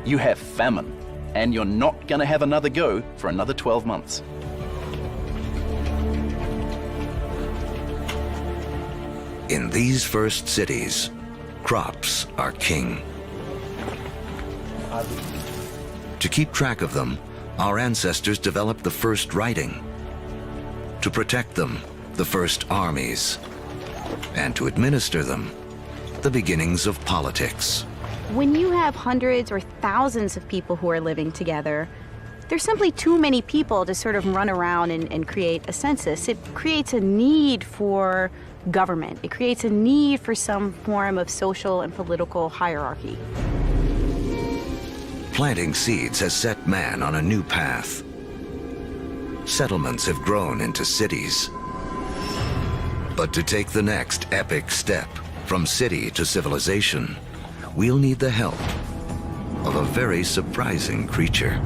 you have famine, and you're not going to have another go for another 12 months. In these first cities, crops are king. To keep track of them, our ancestors developed the first writing. To protect them, the first armies. And to administer them, the beginnings of politics. When you have hundreds or thousands of people who are living together, there's simply too many people to sort of run around and create a census. It creates a need for government. It creates a need for some form of social and political hierarchy. Planting seeds has set man on a new path. Settlements have grown into cities. But to take the next epic step from city to civilization, we'll need the help of a very surprising creature.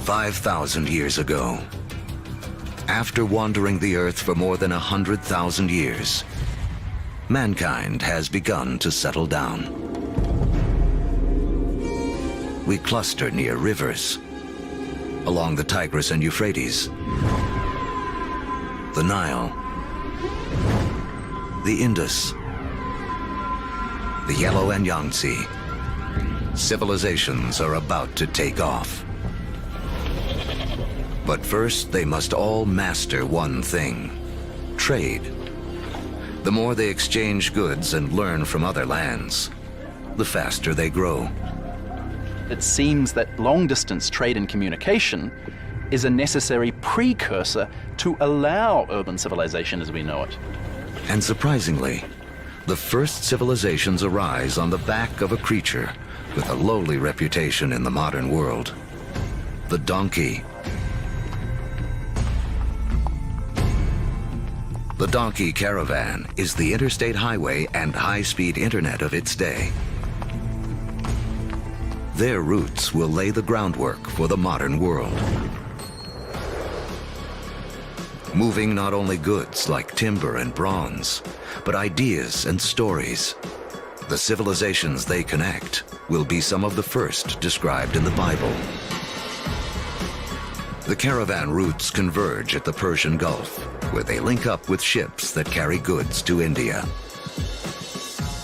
"5,000 years ago, after wandering the Earth for more than 100,000 years, mankind has begun to settle down. We cluster near rivers, along the Tigris and Euphrates, the Nile, the Indus, the Yellow and Yangtze. Civilizations are about to take off. But first, they must all master one thing: trade. The more they exchange goods and learn from other lands, the faster they grow. It seems that long-distance trade and communication is a necessary precursor to allow urban civilization as we know it. And surprisingly, the first civilizations arise on the back of a creature with a lowly reputation in the modern world: the donkey. The donkey caravan is the interstate highway and high-speed internet of its day. Their routes will lay the groundwork for the modern world. Moving not only goods like timber and bronze, but ideas and stories. The civilizations they connect will be some of the first described in the Bible. The caravan routes converge at the Persian Gulf. where they link up with ships that carry goods to India.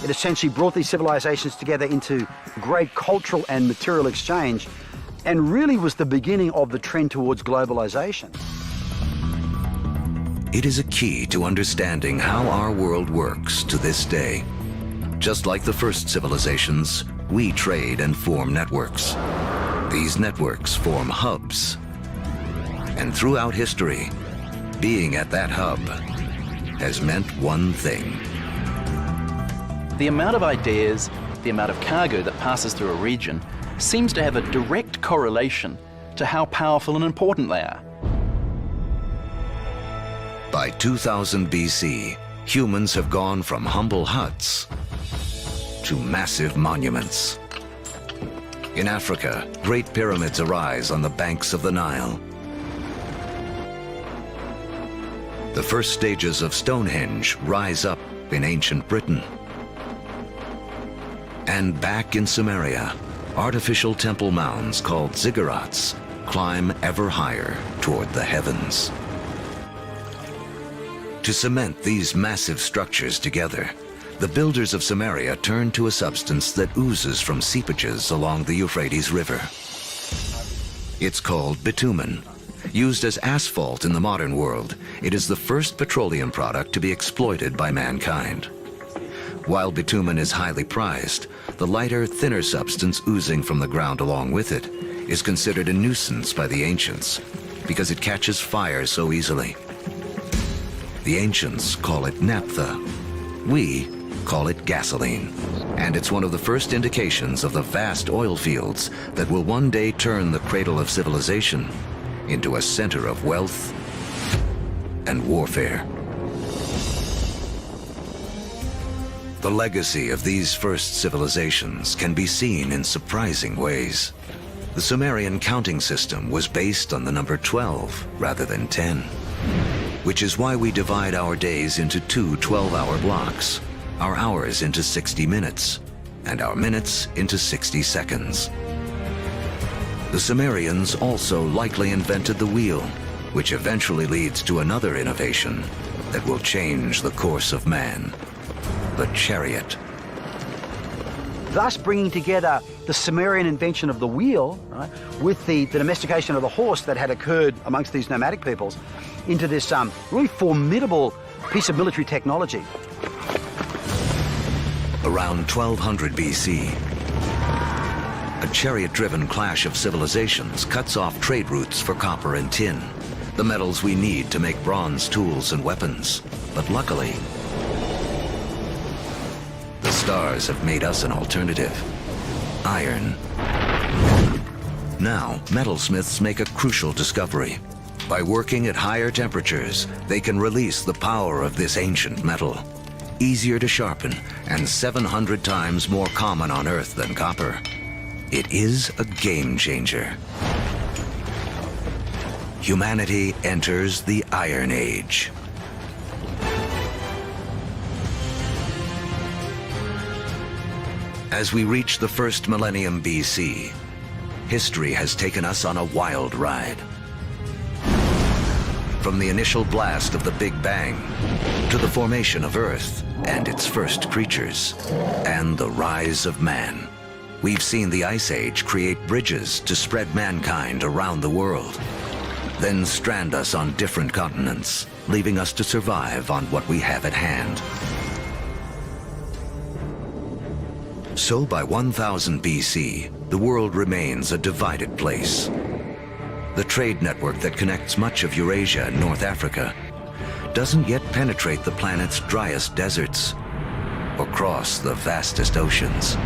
It essentially brought these civilizations together into great cultural and material exchange, and really was the beginning of the trend towards globalization. It is a key to understanding how our world works to this day. Just like the first civilizations, we trade and form networks. These networks form hubs. And throughout history, being at that hub has meant one thing. The amount of ideas, the amount of cargo that passes through a region seems to have a direct correlation to how powerful and important they are. By 2000 BC, humans have gone from humble huts to massive monuments. In Africa, great pyramids arise on the banks of the Nile. The first stages of Stonehenge rise up in ancient Britain. And back in Samaria, artificial temple mounds called ziggurats climb ever higher toward the heavens. To cement these massive structures together, the builders of Samaria turned to a substance that oozes from seepages along the Euphrates River. It's called bitumen. Used as asphalt in the modern world, it is the first petroleum product to be exploited by mankind. While bitumen is highly prized, the lighter, thinner substance oozing from the ground along with it is considered a nuisance by the ancients because it catches fire so easily. The ancients call it naphtha. We call it gasoline. And it's one of the first indications of the vast oil fields that will one day turn the cradle of civilization into a center of wealth and warfare. The legacy of these first civilizations can be seen in surprising ways. The Sumerian counting system was based on the number 12 rather than 10, which is why we divide our days into two 12-hour blocks, our hours into 60 minutes, and our minutes into 60 seconds. The Sumerians also likely invented the wheel, which eventually leads to another innovation that will change the course of man, the chariot. Thus bringing together the Sumerian invention of the wheel, right, with the domestication of the horse that had occurred amongst these nomadic peoples into this really formidable piece of military technology. Around 1200 BC, a chariot-driven clash of civilizations cuts off trade routes for copper and tin, the metals we need to make bronze tools and weapons. But luckily, the stars have made us an alternative: iron. Now, metalsmiths make a crucial discovery. By working at higher temperatures, they can release the power of this ancient metal. Easier to sharpen and 700 times more common on Earth than copper. It is a game changer. Humanity enters the Iron Age. As we reach the first millennium BC, history has taken us on a wild ride. From the initial blast of the Big Bang to the formation of Earth and its first creatures, and the rise of man. We've seen the Ice Age create bridges to spread mankind around the world, then strand us on different continents, leaving us to survive on what we have at hand. So by 1000 BC, the world remains a divided place. The trade network that connects much of Eurasia and North Africa doesn't yet penetrate the planet's driest deserts or cross the vastest oceans.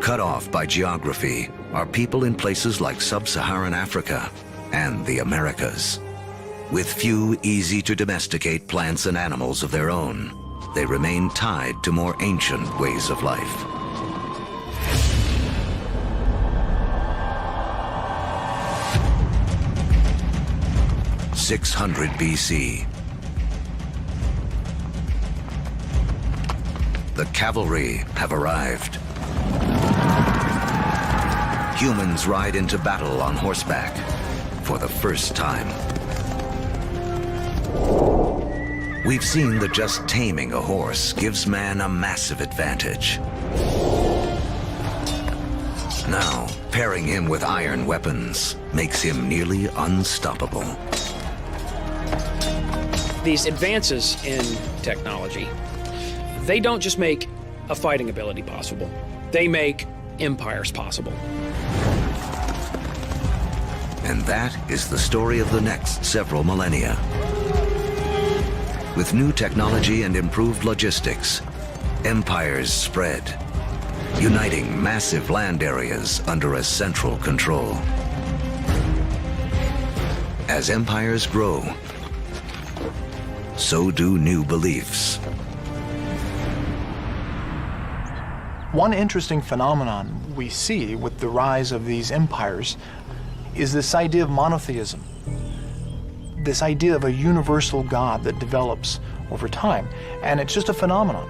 Cut off by geography are people in places like sub-Saharan Africa and the Americas. With few easy-to-domesticate plants and animals of their own, they remain tied to more ancient ways of life. (600 BC). The cavalry have arrived. Humans ride into battle on horseback for the first time. We've seen that just taming a horse gives man a massive advantage. Now, pairing him with iron weapons makes him nearly unstoppable. These advances in technology, they don't just make a fighting ability possible. They make empires possible. And that is the story of the next several millennia. With new technology and improved logistics, empires spread, uniting massive land areas under a central control. As empires grow, so do new beliefs. One interesting phenomenon we see with the rise of these empires is this idea of monotheism, this idea of a universal God that develops over time, and it's just a phenomenon.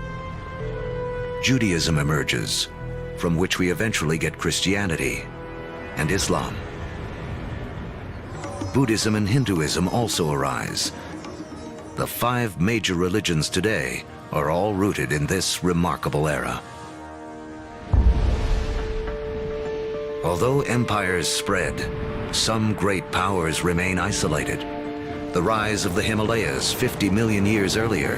Judaism emerges, from which we eventually get Christianity and Islam. Buddhism and Hinduism also arise. The 5 major religions today are all rooted in this remarkable era. Although empires spread, some great powers remain isolated. The rise of the Himalayas 50 million years earlier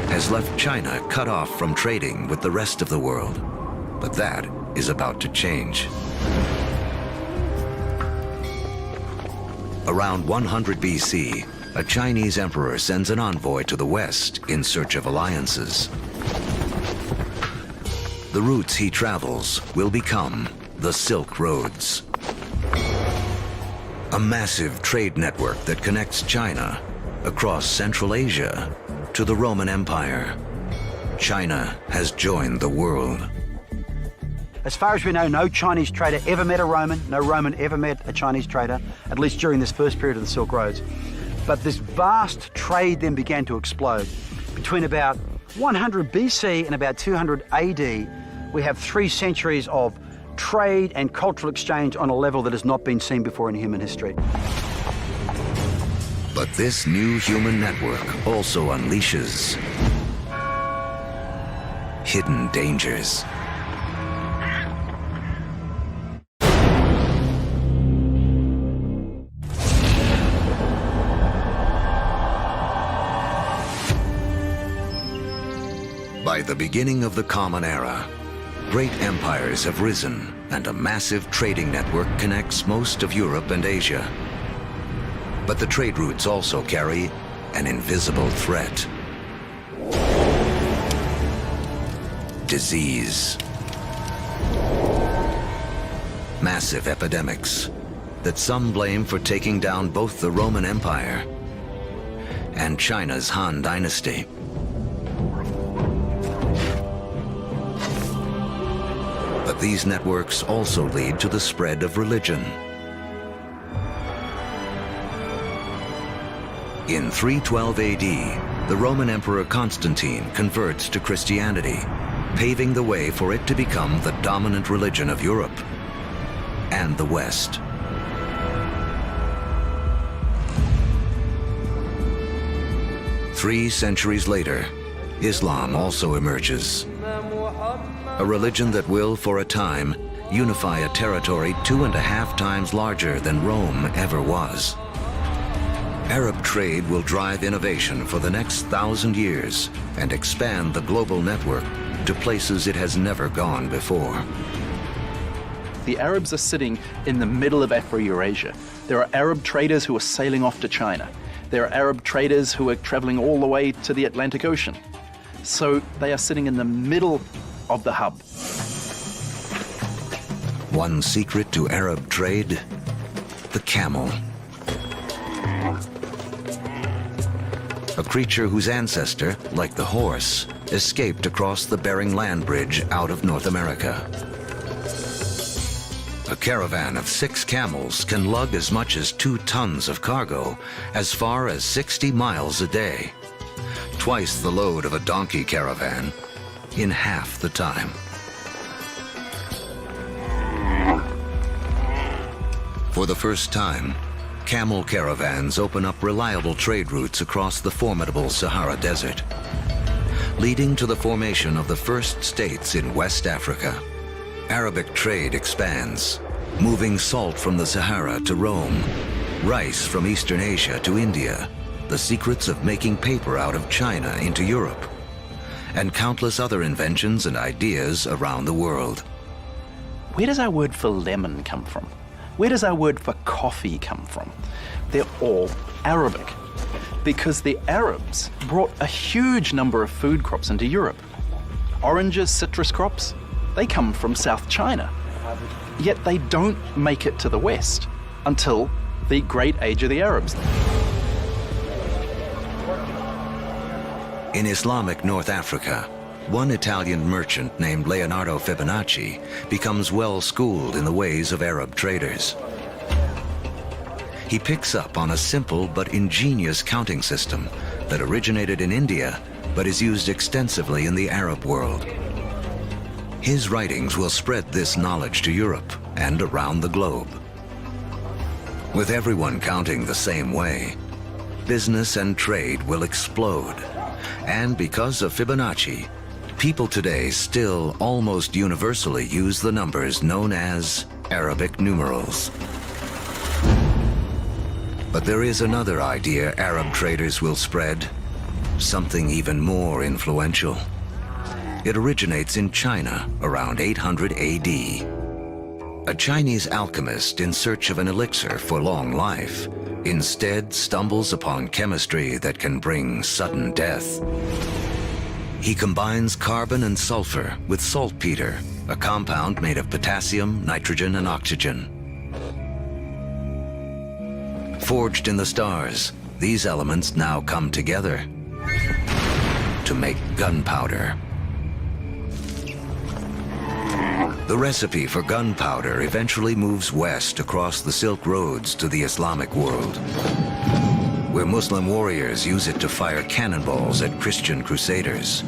has left China cut off from trading with the rest of the world. But that is about to change. Around 100 BC, a Chinese emperor sends an envoy to the west in search of alliances. The routes he travels will become the Silk Roads, a massive trade network that connects China across Central Asia to the Roman Empire. China has joined the world. As far as we know, no Chinese trader ever met a Roman, no Roman ever met a Chinese trader, at least during this first period of the Silk Roads. But this vast trade then began to explode. Between about 100 BC and about 200 AD, we have 3 centuries of trade and cultural exchange on a level that has not been seen before in human history. But this new human network also unleashes hidden dangers. By the beginning of the Common Era, great empires have risen, and a massive trading network connects most of Europe and Asia. But the trade routes also carry an invisible threat. Disease. Massive epidemics that some blame for taking down both the Roman Empire and China's Han Dynasty. But these networks also lead to the spread of religion. In 312 AD, the Roman Emperor Constantine converts to Christianity, paving the way for it to become the dominant religion of Europe and the West. Three centuries later, Islam also emerges. A religion that will, for a time, unify a territory 2.5 times larger than Rome ever was. Arab trade will drive innovation for the next 1,000 years and expand the global network to places it has never gone before. The Arabs are sitting in the middle of Afro-Eurasia. There are Arab traders who are sailing off to China. There are Arab traders who are traveling all the way to the Atlantic Ocean. So they are sitting in the middle of the hub. One secret to Arab trade: the camel. A creature whose ancestor, like the horse, escaped across the Bering Land Bridge out of North America. A caravan of 6 camels can lug as much as 2 tons of cargo as far as 60 miles a day, twice the load of a donkey caravan in half the time. For the first time, camel caravans open up reliable trade routes across the formidable Sahara Desert, leading to the formation of the first states in West Africa. Arabic trade expands, moving salt from the Sahara to Rome, rice from Eastern Asia to India, the secrets of making paper out of China into Europe, and countless other inventions and ideas around the world. Where does our word for lemon come from? Where does our word for coffee come from? They're all Arabic, because the Arabs brought a huge number of food crops into Europe. Oranges, citrus crops, they come from South China. Yet they don't make it to the West until the Great Age of the Arabs. In Islamic North Africa, one Italian merchant named Leonardo Fibonacci becomes well-schooled in the ways of Arab traders. He picks up on a simple but ingenious counting system that originated in India but is used extensively in the Arab world. His writings will spread this knowledge to Europe and around the globe. With everyone counting the same way, business and trade will explode. And because of Fibonacci, people today still almost universally use the numbers known as Arabic numerals. But there is another idea Arab traders will spread, something even more influential. It originates in China around 800 AD. A Chinese alchemist in search of an elixir for long life instead stumbles upon chemistry that can bring sudden death. He combines carbon and sulfur with saltpeter, a compound made of potassium, nitrogen, and oxygen. Forged in the stars, these elements now come together to make gunpowder. The recipe for gunpowder eventually moves west across the Silk Roads to the Islamic world, where Muslim warriors use it to fire cannonballs at Christian crusaders.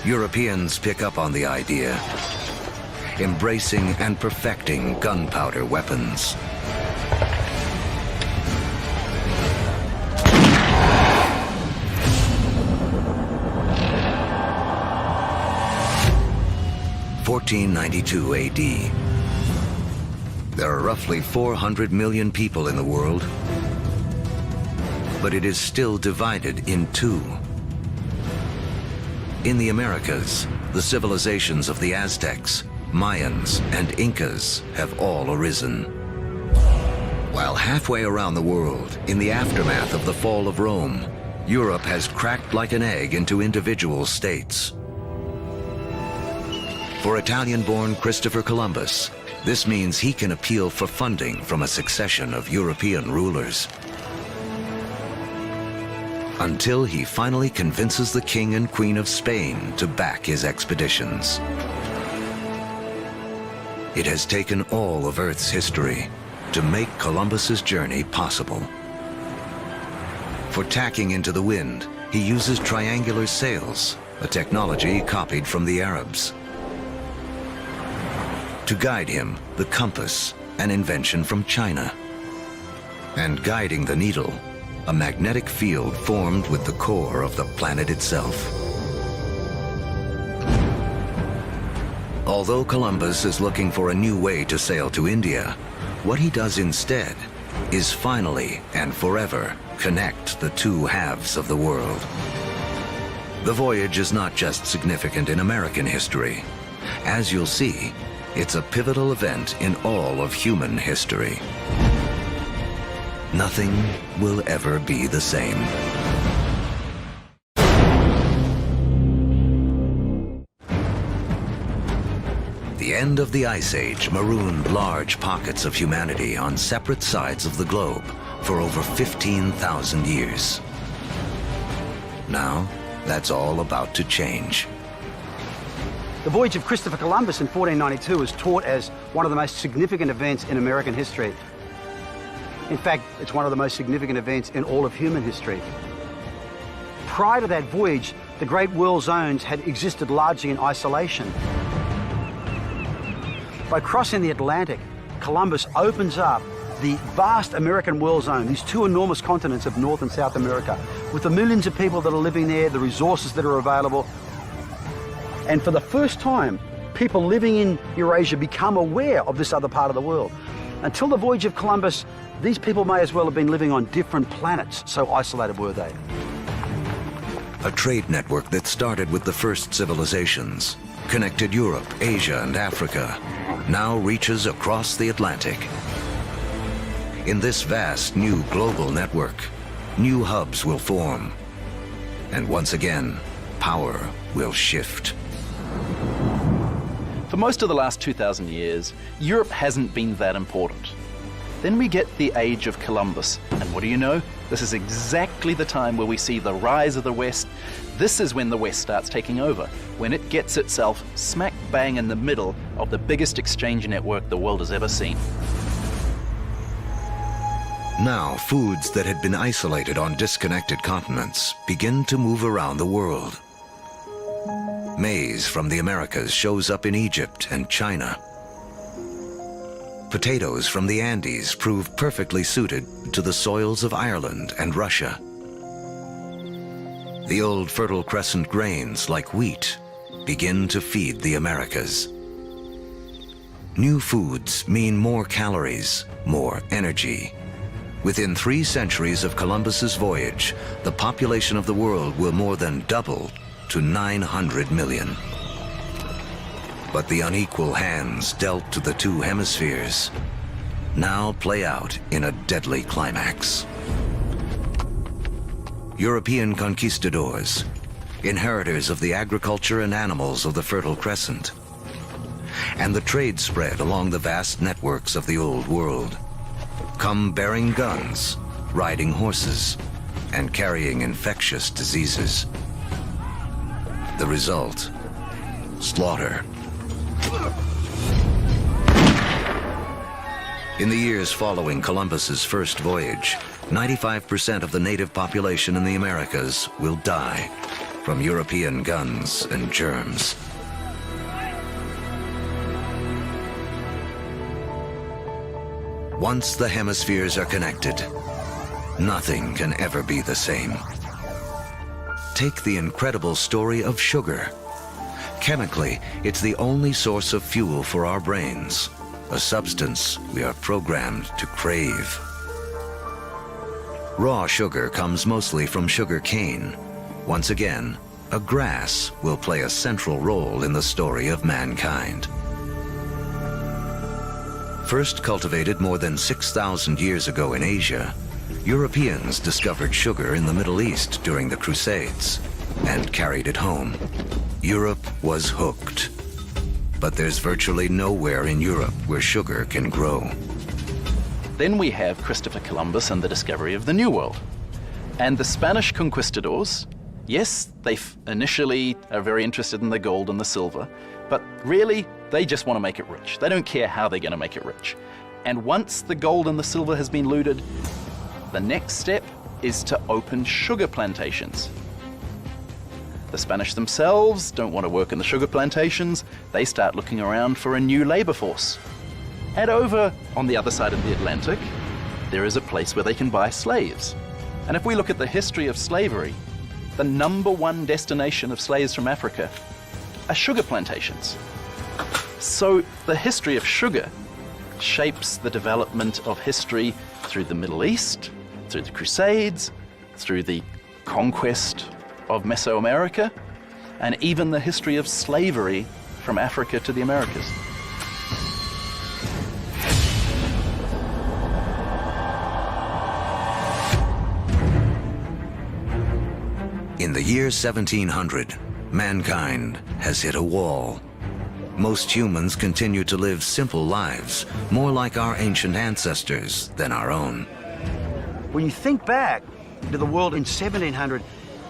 Europeans pick up on the idea, embracing and perfecting gunpowder weapons. In 1492 AD. There are roughly 400 million people in the world, but it is still divided in two. In the Americas, the civilizations of the Aztecs, Mayans, and Incas have all arisen. While halfway around the world, in the aftermath of the fall of Rome, Europe has cracked like an egg into individual states. For Italian-born Christopher Columbus, this means he can appeal for funding from a succession of European rulers, until he finally convinces the King and Queen of Spain to back his expeditions. It has taken all of Earth's history to make Columbus's journey possible. For tacking into the wind, he uses triangular sails, a technology copied from the Arabs. To guide him, the compass, an invention from China. And guiding the needle, a magnetic field formed with the core of the planet itself. Although Columbus is looking for a new way to sail to India, what he does instead is finally and forever connect the two halves of the world. The voyage is not just significant in American history. As you'll see, it's a pivotal event in all of human history. Nothing will ever be the same. The end of the Ice Age marooned large pockets of humanity on separate sides of the globe for over 15,000 years. Now, that's all about to change. The voyage of Christopher Columbus in 1492 is taught as one of the most significant events in American history. In fact, it's one of the most significant events in all of human history. Prior to that voyage, the great world zones had existed largely in isolation. By crossing the Atlantic, Columbus opens up the vast American world zone, these two enormous continents of North and South America, with the millions of people that are living there, the resources that are available. And for the first time, people living in Eurasia become aware of this other part of the world. Until the voyage of Columbus, these people may as well have been living on different planets, so isolated were they. A trade network that started with the first civilizations, connected Europe, Asia, and Africa, now reaches across the Atlantic. In this vast new global network, new hubs will form. And once again, power will shift. For most of the last 2,000 years, Europe hasn't been that important. Then we get the age of Columbus, and what do you know? This is exactly the time where we see the rise of the West. This is when the West starts taking over, when it gets itself smack bang in the middle of the biggest exchange network the world has ever seen. Now, foods that had been isolated on disconnected continents begin to move around the world. Maize from the Americas shows up in Egypt and China. Potatoes from the Andes prove perfectly suited to the soils of Ireland and Russia. The old Fertile Crescent grains, like wheat, begin to feed the Americas. New foods mean more calories, more energy. Within 3 centuries of Columbus's voyage, the population of the world will more than double to 900 million. But the unequal hands dealt to the 2 hemispheres now play out in a deadly climax. European conquistadors, inheritors of the agriculture and animals of the Fertile Crescent, and the trade spread along the vast networks of the Old World, come bearing guns, riding horses, and carrying infectious diseases. The result, slaughter. In the years following Columbus's first voyage, 95% of the native population in the Americas will die from European guns and germs. Once the hemispheres are connected, nothing can ever be the same. Take the incredible story of sugar. Chemically, it's the only source of fuel for our brains, a substance we are programmed to crave. Raw sugar comes mostly from sugar cane. Once again, a grass will play a central role in the story of mankind. First cultivated more than 6,000 years ago in Asia, Europeans discovered sugar in the Middle East during the Crusades and carried it home. Europe was hooked. But there's virtually nowhere in Europe where sugar can grow. Then we have Christopher Columbus and the discovery of the New World. And the Spanish conquistadors, yes, they initially are very interested in the gold and the silver, but really, they just want to make it rich. They don't care how they're going to make it rich. And once the gold and the silver has been looted, the next step is to open sugar plantations. The Spanish themselves don't want to work in the sugar plantations. They start looking around for a new labor force. And over on the other side of the Atlantic, there is a place where they can buy slaves. And if we look at the history of slavery, the #1 destination of slaves from Africa are sugar plantations. So the history of sugar shapes the development of history through the Middle East, through the Crusades, through the conquest of Mesoamerica, and even the history of slavery from Africa to the Americas. In the year 1700, mankind has hit a wall. Most humans continue to live simple lives, more like our ancient ancestors than our own. When you think back to the world in 1700,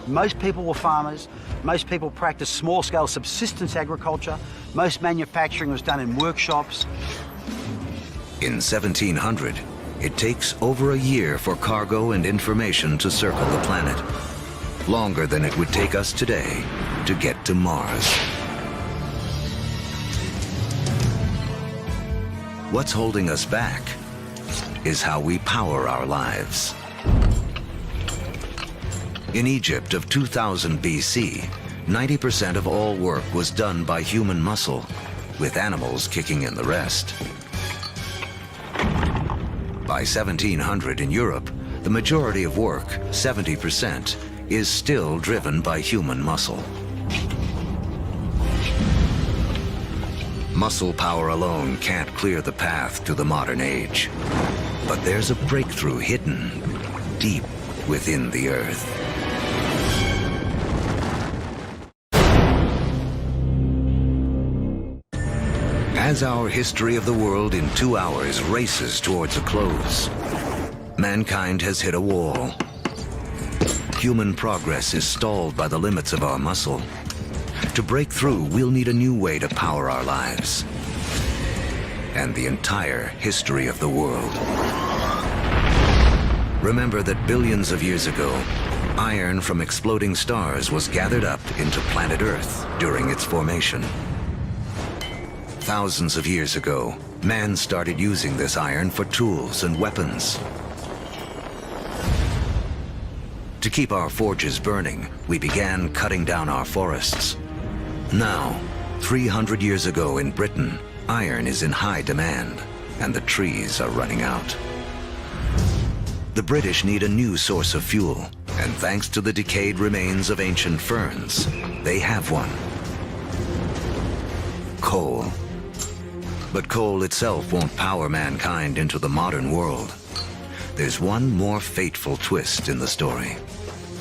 most people were farmers, most people practiced small-scale subsistence agriculture, most manufacturing was done in workshops. In 1700, it takes over a year for cargo and information to circle the planet. longer than it would take us today to get to Mars. What's holding us back is how we power our lives. In Egypt of 2000 BC, 90% of all work was done by human muscle, with animals kicking in the rest. By 1700 in Europe, the majority of work, 70%, is still driven by human muscle. Muscle power alone can't clear the path to the modern age. But there's a breakthrough hidden deep within the Earth. As our history of the world in 2 hours races towards a close, mankind has hit a wall. Human progress is stalled by the limits of our muscle. To break through, we'll need a new way to power our lives and the entire history of the world. Remember that billions of years ago, iron from exploding stars was gathered up into planet Earth during its formation. Thousands of years ago, man started using this iron for tools and weapons. To keep our forges burning, we began cutting down our forests. Now, 300 years ago in Britain, iron is in high demand, and the trees are running out. The British need a new source of fuel, and thanks to the decayed remains of ancient ferns, they have one. Coal. But coal itself won't power mankind into the modern world. There's one more fateful twist in the story.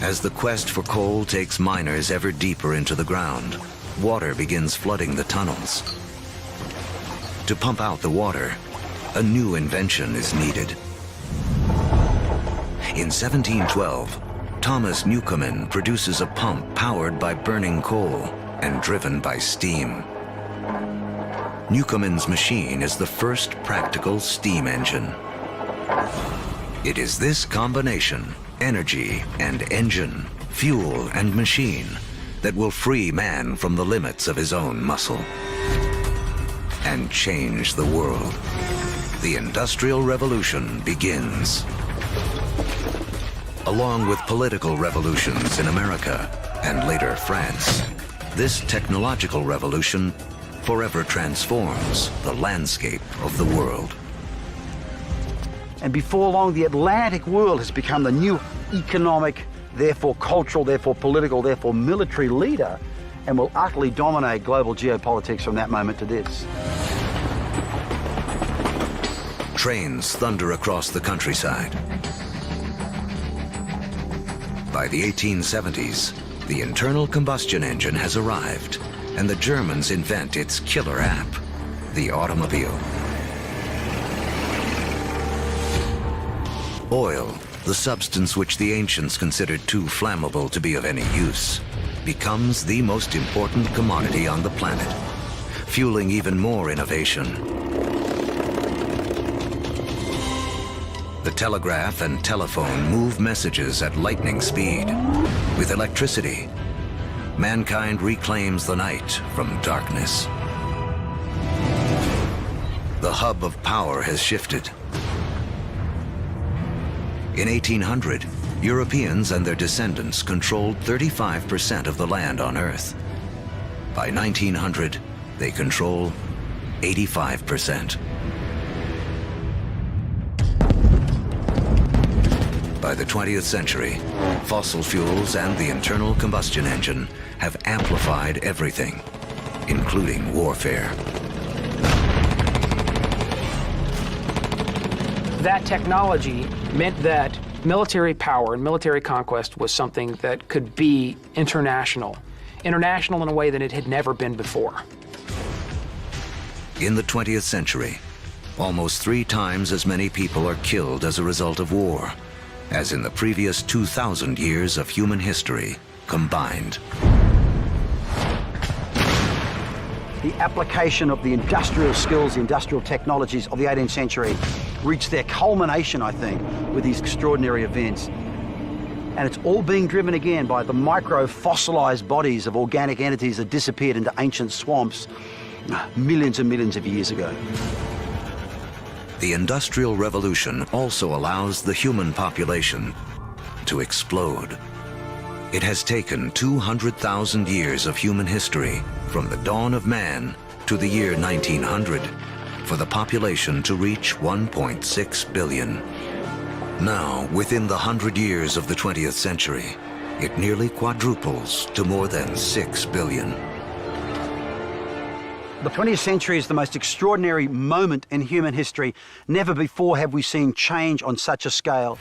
As the quest for coal takes miners ever deeper into the ground, water begins flooding the tunnels. To pump out the water, a new invention is needed. In 1712, Thomas Newcomen produces a pump powered by burning coal and driven by steam. Newcomen's machine is the first practical steam engine. It is this combination, energy and engine, fuel and machine, that will free man from the limits of his own muscle and change the world. The Industrial Revolution begins. Along with political revolutions in America and later France, this technological revolution forever transforms the landscape of the world. And before long, the Atlantic world has become the new economic, therefore cultural, therefore political, therefore military leader, and will utterly dominate global geopolitics from that moment to this. Trains thunder across the countryside. By the 1870s, the internal combustion engine has arrived, and the Germans invent its killer app, the automobile. Oil, the substance which the ancients considered too flammable to be of any use, becomes the most important commodity on the planet, fueling even more innovation. The telegraph and telephone move messages at lightning speed. With electricity, mankind reclaims the night from darkness. The hub of power has shifted. In 1800, Europeans and their descendants controlled 35% of the land on Earth. By 1900, they control 85%. By the 20th century, fossil fuels and the internal combustion engine have amplified everything, including warfare. That technology meant that military power and military conquest was something that could be international in a way that it had never been before. In the 20th century, almost 3 times as many people are killed as a result of war as in the previous 2,000 years of human history combined. The application of the industrial skills, the industrial technologies of the 18th century reached their culmination, I think, with these extraordinary events. And it's all being driven again by the micro-fossilized bodies of organic entities that disappeared into ancient swamps millions and millions of years ago. The Industrial Revolution also allows the human population to explode. It has taken 200,000 years of human history, from the dawn of man to the year 1900, for the population to reach 1.6 billion. Now, within the 100 years of the 20th century, it nearly quadruples to more than 6 billion. The 20th century is the most extraordinary moment in human history. Never before have we seen change on such a scale.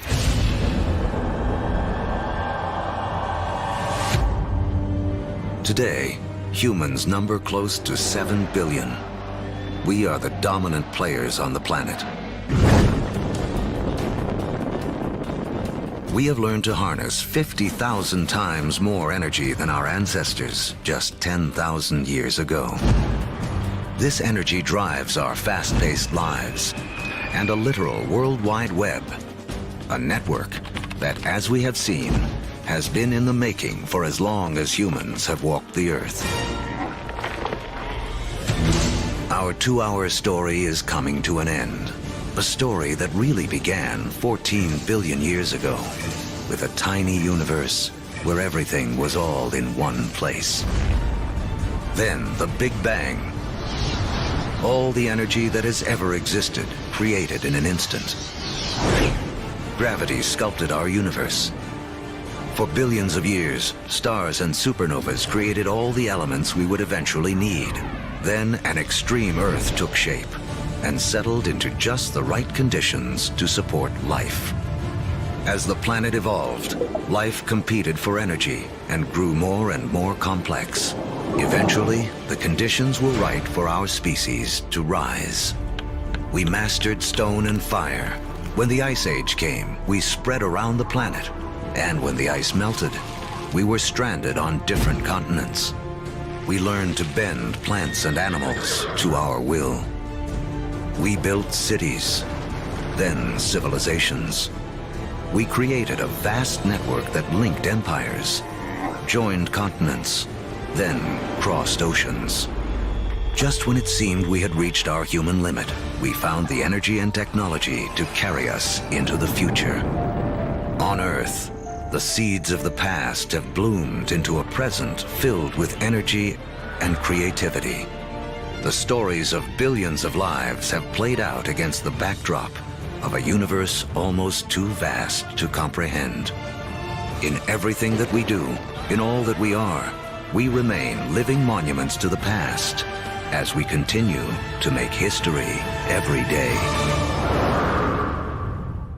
Today, humans number close to 7 billion. We are the dominant players on the planet. We have learned to harness 50,000 times more energy than our ancestors just 10,000 years ago. This energy drives our fast-paced lives and a literal World Wide Web, a network that, as we have seen, has been in the making for as long as humans have walked the Earth. Our 2-hour story is coming to an end. A story that really began 14 billion years ago with a tiny universe where everything was all in one place. Then the Big Bang. All the energy that has ever existed, created in an instant. Gravity sculpted our universe. For billions of years, stars and supernovas created all the elements we would eventually need. Then an extreme Earth took shape and settled into just the right conditions to support life. As the planet evolved, life competed for energy and grew more and more complex. Eventually, the conditions were right for our species to rise. We mastered stone and fire. When the Ice Age came, we spread around the planet. And when the ice melted, we were stranded on different continents. We learned to bend plants and animals to our will. We built cities, then civilizations. We created a vast network that linked empires, joined continents, then crossed oceans. Just when it seemed we had reached our human limit, we found the energy and technology to carry us into the future. On Earth, the seeds of the past have bloomed into a present filled with energy and creativity. The stories of billions of lives have played out against the backdrop of a universe almost too vast to comprehend. In everything that we do, in all that we are, we remain living monuments to the past as we continue to make history every day.